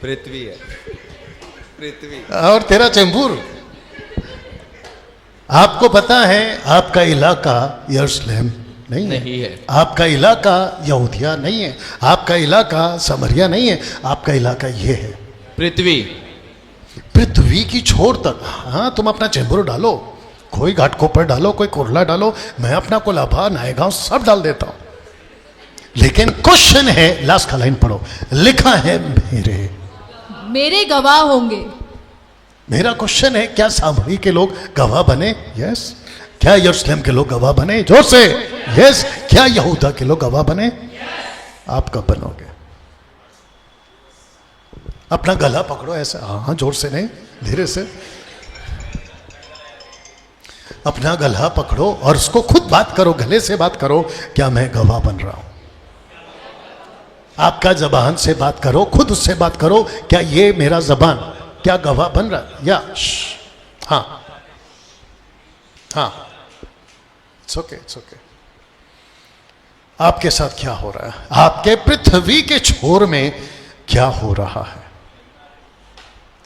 पृथ्वी है, पृथ्वी। और तेरा चैम्बूर। आपको पता है आपका इलाका यरूशलेम नहीं है। आपका इलाका यहूदिया नहीं है। आपका इलाका समरिया नहीं है। आपका इलाका ये है, पृथ्वी। पृथ्वी की छोर तक। हाँ, तुम अपना चैम्बूर डालो, कोई घाटकोपर डालो, कोई कुरला डालो, मैं अपना कोलाबा नायगांव सब डाल देता हूं। लेकिन क्वेश्चन है, लास्ट का लाइन पढ़ो, लिखा है मेरे गवाह होंगे। मेरा क्वेश्चन है, क्या सामरी के लोग गवाह बने? यस। क्या यरूशलेम के लोग गवाह बने? जोर से यस। क्या यहूदा के लोग गवाह बने? आप कब बनोगे? अपना गला पकड़ो ऐसे, हाँ जोर से नहीं, धीरे से। अपना गला पकड़ो और उसको खुद बात करो, गले से बात करो, क्या मैं गवाह बन रहा हूं? आपका जबान से बात करो, खुद उससे बात करो, क्या ये मेरा जबान क्या गवाह बन रहा है? या हाँ हाँ, इट्स ओके, इट्स ओके। आपके साथ क्या हो रहा है? आपके पृथ्वी के छोर में क्या हो रहा है?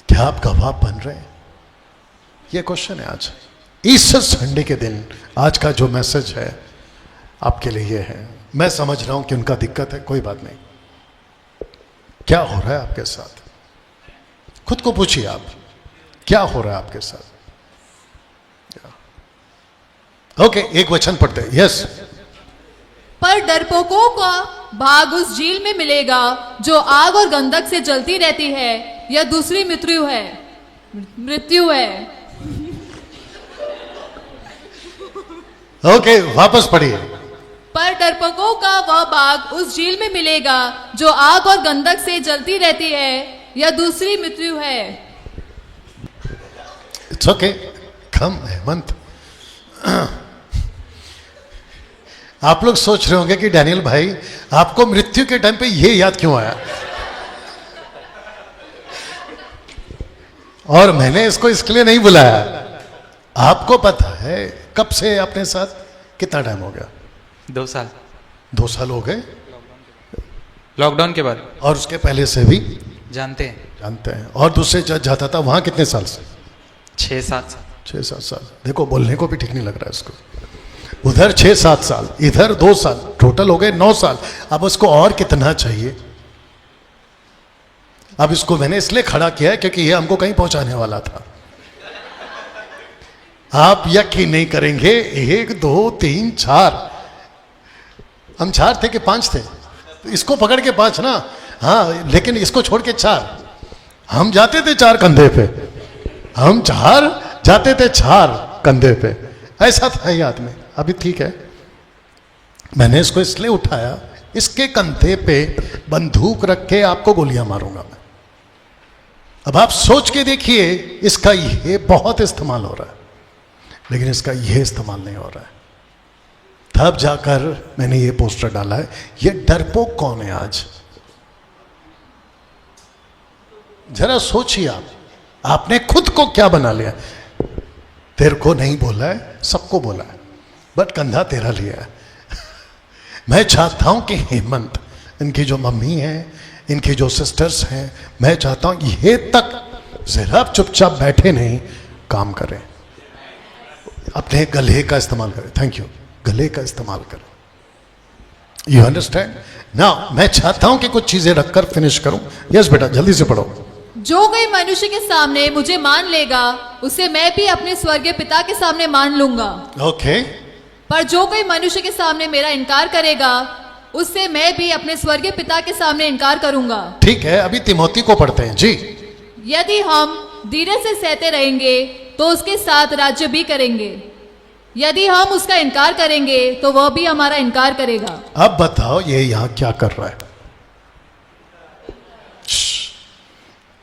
क्या आप गवाह बन रहे हैं? ये क्वेश्चन है आज ईस्टर संडे के दिन। आज का जो मैसेज है आपके लिए ये है। मैं समझ रहा हूं कि उनका दिक्कत है, कोई बात नहीं। क्या हो रहा है आपके साथ? खुद को पूछिए आप, क्या हो रहा है आपके साथ? ओके, एक वचन पढ़ते हैं। यस। पर डरपोकों का भाग उस झील में मिलेगा जो आग और गंधक से जलती रहती है, यह दूसरी मृत्यु है। ओके, वापस पढ़िए। पर डरपोकों का वह भाग उस झील में मिलेगा जो आग और गंधक से जलती रहती है, यह दूसरी मृत्यु है। इट्स ओके, कम हेमंत। आप लोग सोच रहे होंगे कि डैनियल भाई आपको मृत्यु के टाइम पे ये याद क्यों आया, और मैंने इसको इसके लिए नहीं बुलाया। आपको पता है कब से अपने साथ, कितना टाइम हो गया? 2 साल। 2 साल हो गए, लॉकडाउन के बाद। और उसके पहले से भी जानते हैं। और दूसरे जाता था वहां कितने साल से? 6-7 साल। 6-7 साल। देखो बोलने को भी ठीक नहीं लग रहा है इसको। उधर 6-7 साल, इधर 2 साल, टोटल हो गए 9 साल। अब उसको और कितना चाहिए? अब इसको मैंने इसलिए खड़ा किया है क्योंकि ये हमको कहीं पहुंचाने वाला था। आप यकीन नहीं करेंगे, 1 2 3 4, हम 4 थे कि 5 थे? इसको पकड़ के 5 ना, हाँ, लेकिन इसको छोड़ के 4। हम जाते थे 4 कंधे पे, हम 4 जाते थे 4 कंधे पे। ऐसा था ये आदमी। अभी ठीक है, मैंने इसको इसलिए उठाया, इसके कंधे पे बंदूक रख के आपको गोलियां मारूंगा मैं। अब आप सोच के देखिए, इसका ये बहुत इस्तेमाल हो रहा है, लेकिन इसका ये इस्तेमाल नहीं हो रहा है। तब जाकर मैंने ये पोस्टर डाला है। ये डरपोक कौन है आज? जरा सोचिए आप, आपने खुद को क्या बना लिया? तेरे को नहीं बोला है, सबको बोला है, बट कंधा तेरा लिया है। मैं चाहता हूं कि हेमंत, इनकी जो मम्मी है, इनकी जो सिस्टर्स हैं, मैं चाहता हूं ये तक जरा चुपचाप बैठे नहीं, काम करें, अपने गले का इस्तेमाल करें। थैंक यू, गले का इस्तेमाल करें। You understand now? मैं चाहता हूं कि कुछ चीजें रखकर फिनिश करूं। यस बेटा, जल्दी से पढ़ो। जो कोई मनुष्य के सामने मुझे मान लेगा, उसे मैं भी अपने स्वर्गीय पिता के सामने मान लूंगा। ओके। पर जो कोई मनुष्य के सामने मेरा इनकार करेगा, उससे मैं भी अपने स्वर्गीय पिता के सामने इनकार करूंगा। ठीक है, अभी तिमोती को पढ़ते हैं जी। यदि हम धीरे से सहते रहेंगे तो उसके साथ राज्य भी करेंगे। यदि हम उसका इनकार करेंगे तो वह भी हमारा इनकार करेगा। अब बताओ ये यहां क्या कर रहा है?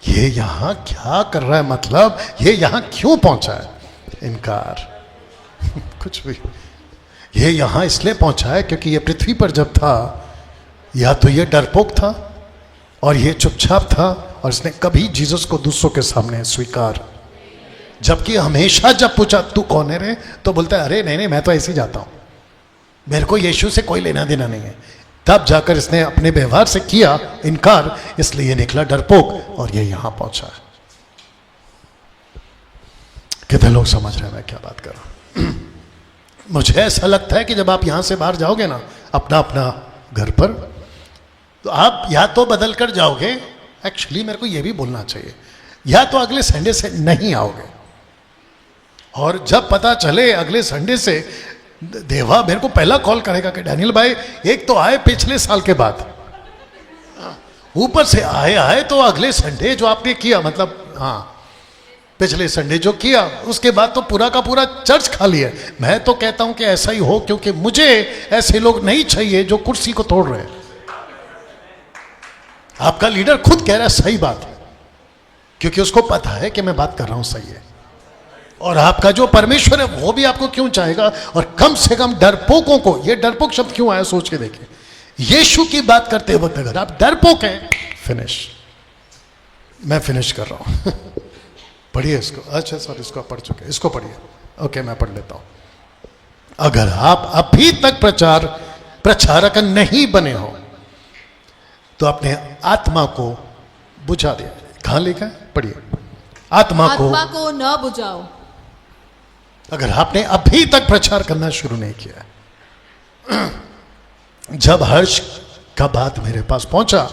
ये यहां क्या कर रहा है, मतलब ये यहां क्यों पहुंचा है? इनकार कुछ भी। ये यहां इसलिए पहुंचा है क्योंकि ये पृथ्वी पर जब था, या तो ये डरपोक था और ये चुपचाप था और इसने कभी जीसस को दूसरों के सामने स्वीकार, जबकि हमेशा जब पूछा तू कौन है रे, तो बोलता है अरे नहीं मैं तो ऐसे ही जाता हूं, मेरे को यीशु से कोई लेना देना नहीं है। तब जाकर इसने अपने व्यवहार से किया इनकार, इसलिए ये निकला डरपोक और ये यहां पहुंचा है। कितने लोग समझ रहे हैं मैं क्या बात कर रहा हूं? मुझे ऐसा लगता है कि जब आप यहां से बाहर जाओगे ना अपना अपना घर पर, तो आप या तो बदल कर जाओगे, एक्चुअली मेरे को यह भी बोलना चाहिए, या तो अगले संडे से नहीं आओगे। और जब पता चले अगले संडे से, देवा मेरे को पहला कॉल करेगा कि डैनियल भाई एक तो आए पिछले साल के बाद, ऊपर से आए तो अगले संडे जो आपने किया, मतलब हाँ पिछले संडे जो किया, उसके बाद तो पूरा का पूरा चर्च खाली है। मैं तो कहता हूं कि ऐसा ही हो, क्योंकि मुझे ऐसे लोग नहीं चाहिए जो कुर्सी को तोड़ रहे हैं। आपका लीडर खुद कह रहा है सही बात है, क्योंकि उसको पता है कि मैं बात कर रहा हूं सही है। और आपका जो परमेश्वर है वो भी आपको क्यों चाहेगा? और कम से कम डरपोकों को, ये डरपोक शब्द क्यों आया सोच के देखिए। यीशु की बात करते वक्त अगर आप डरपोक हैं, फिनिश, मैं फिनिश कर रहा हूं पढ़िए इसको। अच्छा सॉरी, इसको आप पढ़ चुके, इसको पढ़िए। ओके मैं पढ़ लेता हूं। अगर आप अभी तक प्रचारक नहीं बने हो तो अपने आत्मा को बुझा दिया। कहां लिखा है? पढ़िए। आत्मा को न बुझाओ। अगर आपने अभी तक प्रचार करना शुरू नहीं किया, जब हर्ष का बात मेरे पास पहुंचा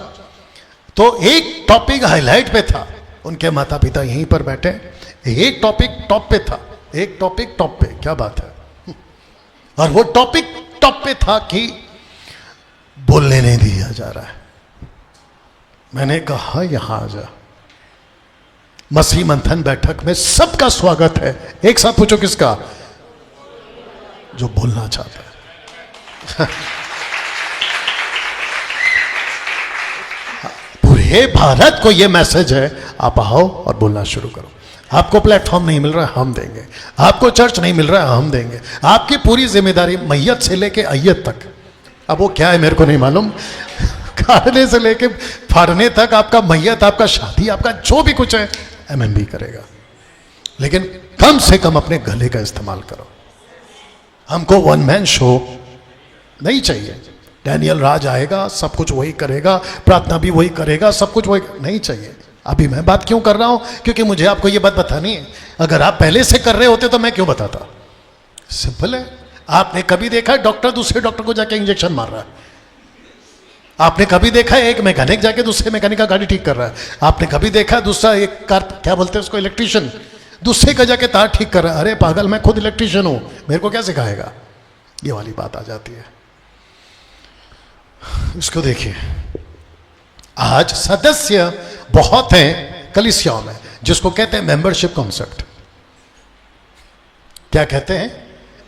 तो एक टॉपिक हाईलाइट पे था, उनके माता पिता यहीं पर बैठे, एक टॉपिक टॉप पे था, एक टॉपिक टॉप पे, क्या बात है। और वो टॉपिक टॉप पे था कि बोलने नहीं दिया जा रहा है। मैंने कहा यहां आ जा। मसीह मंथन बैठक में सबका स्वागत है। एक साथ पूछो किसका? जो बोलना चाहता है पूरे भारत को यह मैसेज है, आप आओ और बोलना शुरू करो। आपको प्लेटफॉर्म नहीं मिल रहा है, हम देंगे। आपको चर्च नहीं मिल रहा है, हम देंगे। आपकी पूरी जिम्मेदारी मैयत से लेके अय्यत तक, अब वो क्या है मेरे को नहीं मालूम, काटने से लेके फाड़ने तक, आपका मैयत, आपका शादी, आपका जो भी कुछ है एमएनबी करेगा। लेकिन कम से कम अपने गले का इस्तेमाल करो। हमको वन मैन शो नहीं चाहिए। डैनियल राज आएगा, सब कुछ वही करेगा, प्रार्थना भी वही करेगा, सब कुछ वही नहीं चाहिए। अभी मैं बात क्यों कर रहा हूं? क्योंकि मुझे आपको ये बात बतानी है। अगर आप पहले से कर रहे होते तो मैं क्यों बताता? सिंपल है। आपने कभी देखा डॉक्टर दूसरे डॉक्टर को जाके इंजेक्शन मार रहा है? आपने कभी देखा एक मैकेनिक जाके दूसरे मैकेनिक का गाड़ी ठीक कर रहा है? आपने कभी देखा दूसरा एक कार, क्या बोलते हैं उसको, इलेक्ट्रिशियन, दूसरे का जाके तार ठीक कर रहा है? अरे पागल, मैं खुद इलेक्ट्रिशियन हूं, मेरे को क्या सिखाएगा? ये वाली बात आ जाती है। इसको देखिए, आज सदस्य बहुत हैं कलीसियाओं में, जिसको कहते हैं मेंबरशिप कॉन्सेप्ट। क्या कहते हैं?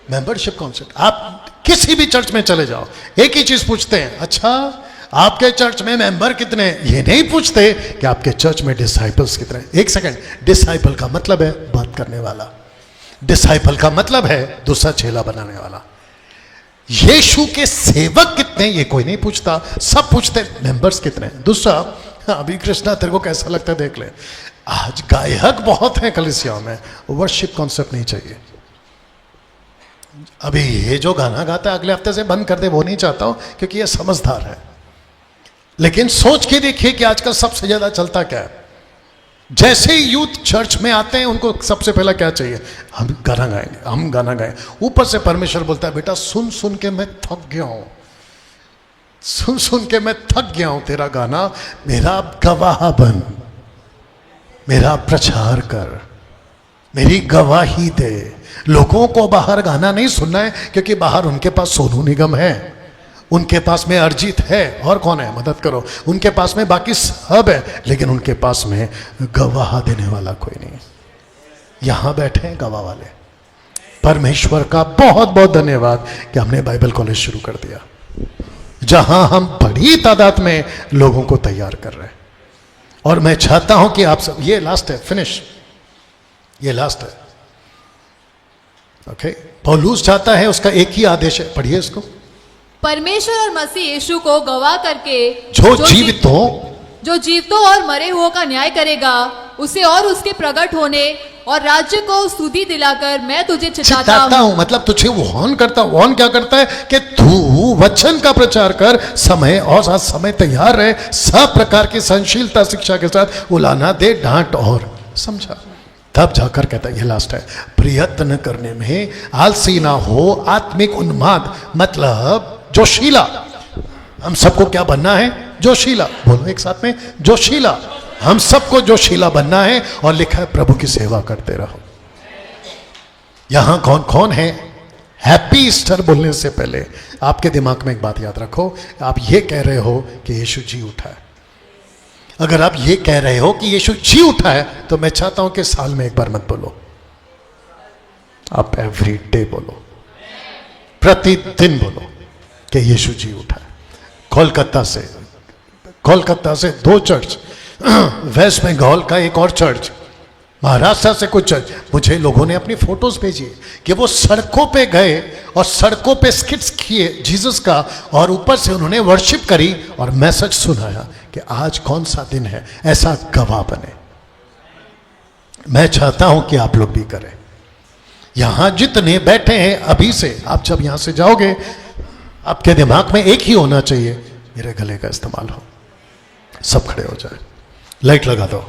Membership concept. आप किसी भी चर्च में चले जाओ, एक ही चीज पूछते हैं, अच्छा आपके चर्च में मेंबर कितने? ये नहीं पूछते कि आपके चर्च में डिसाइपल्स कितने। एक सेकंड, डिसाइपल का मतलब है बात करने वाला, डिसाइपल का मतलब है दूसरा चेला बनाने वाला। यीशु के सेवक कितने ये कोई नहीं पूछता, सब पूछते मेंबर्स कितने। दूसरा, अभी कृष्णा तेरे को कैसा लगता है देख ले, आज गायक बहुत हैं कलीसियाओं में, वर्शिप कॉन्सेप्ट नहीं चाहिए। अभी ये जो गाना गाता है अगले हफ्ते से बंद कर दे, वो नहीं चाहता हूं, क्योंकि ये समझदार है। लेकिन सोच के देखिए कि आजकल सबसे ज्यादा चलता क्या है। जैसे ही यूथ चर्च में आते हैं उनको सबसे पहला क्या चाहिए? हम गाना गाएंगे, हम गाना गाएं। ऊपर से परमेश्वर बोलता है, बेटा सुन सुन के मैं थक गया हूं, सुन सुन के मैं थक गया हूं तेरा गाना, मेरा गवाह बन, मेरा प्रचार कर, मेरी गवाही दे। लोगों को बाहर गाना नहीं सुनना है, क्योंकि बाहर उनके पास सोनू निगम है, उनके पास में अर्जित है, और कौन है, मदद करो, उनके पास में बाकी सब है, लेकिन उनके पास में गवाह देने वाला कोई नहीं है। यहां बैठे हैं गवाह वाले। परमेश्वर का बहुत बहुत धन्यवाद कि हमने बाइबल कॉलेज शुरू कर दिया, जहां हम बड़ी तादाद में लोगों को तैयार कर रहे हैं। और मैं चाहता हूं कि आप सब, ये लास्ट है, फिनिश, ये लास्ट है, ओके। पौलुस चाहता है, उसका एक ही आदेश है, पढ़िए इसको। परमेश्वर और मसीह यीशु को गवाह करके जो जीवित हो, जो जीवितों और मरे हुओं का न्याय करेगा, उसे और उसके प्रकट होने और राज्य को स्तुति दिलाकर मैं तुझे चिताता हूं। मतलब तुझे वॉर्न करता, वॉर्न क्या करता है कि तू वचन का प्रचार कर, समय और साथ समय तैयार रहे, सब प्रकार की सहनशीलता शिक्षा के साथ उलाना दे, डांट और समझा। तब जाकर कहता है, ये लास्ट है, प्रयत्न करने में आलसी ना हो, आत्मिक उन्माद, मतलब जोशीला। हम सबको क्या बनना है, जोशीला। बोलो एक साथ में, जोशीला। हम सबको जोशीला बनना है, और लिखा है प्रभु की सेवा करते रहो। यहां कौन कौन है? हैप्पी ईस्टर बोलने से पहले आपके दिमाग में एक बात याद रखो, आप ये कह रहे हो कि यीशु जी उठा है। अगर आप ये कह रहे हो कि यीशु जी उठा है, तो मैं चाहता हूं कि साल में एक बार मत बोलो, आप एवरी डे बोलो, प्रतिदिन बोलो कि यीशु जी उठा है। कोलकाता से 2 चर्च, वेस्ट बंगाल का एक और चर्च, महाराष्ट्र से कुछ चर्च, मुझे लोगों ने अपनी फोटोज भेजी कि वो सड़कों पे गए और सड़कों पे स्किट्स किए जीसस का, और ऊपर से उन्होंने वर्शिप करी और मैसेज सुनाया कि आज कौन सा दिन है। ऐसा गवाह बने। मैं चाहता हूं कि आप लोग भी करें। यहां जितने बैठे हैं अभी से, आप जब यहां से जाओगे, आपके दिमाग में एक ही होना चाहिए, मेरे गले का इस्तेमाल हो। सब खड़े हो जाए, लाइट लगा दो।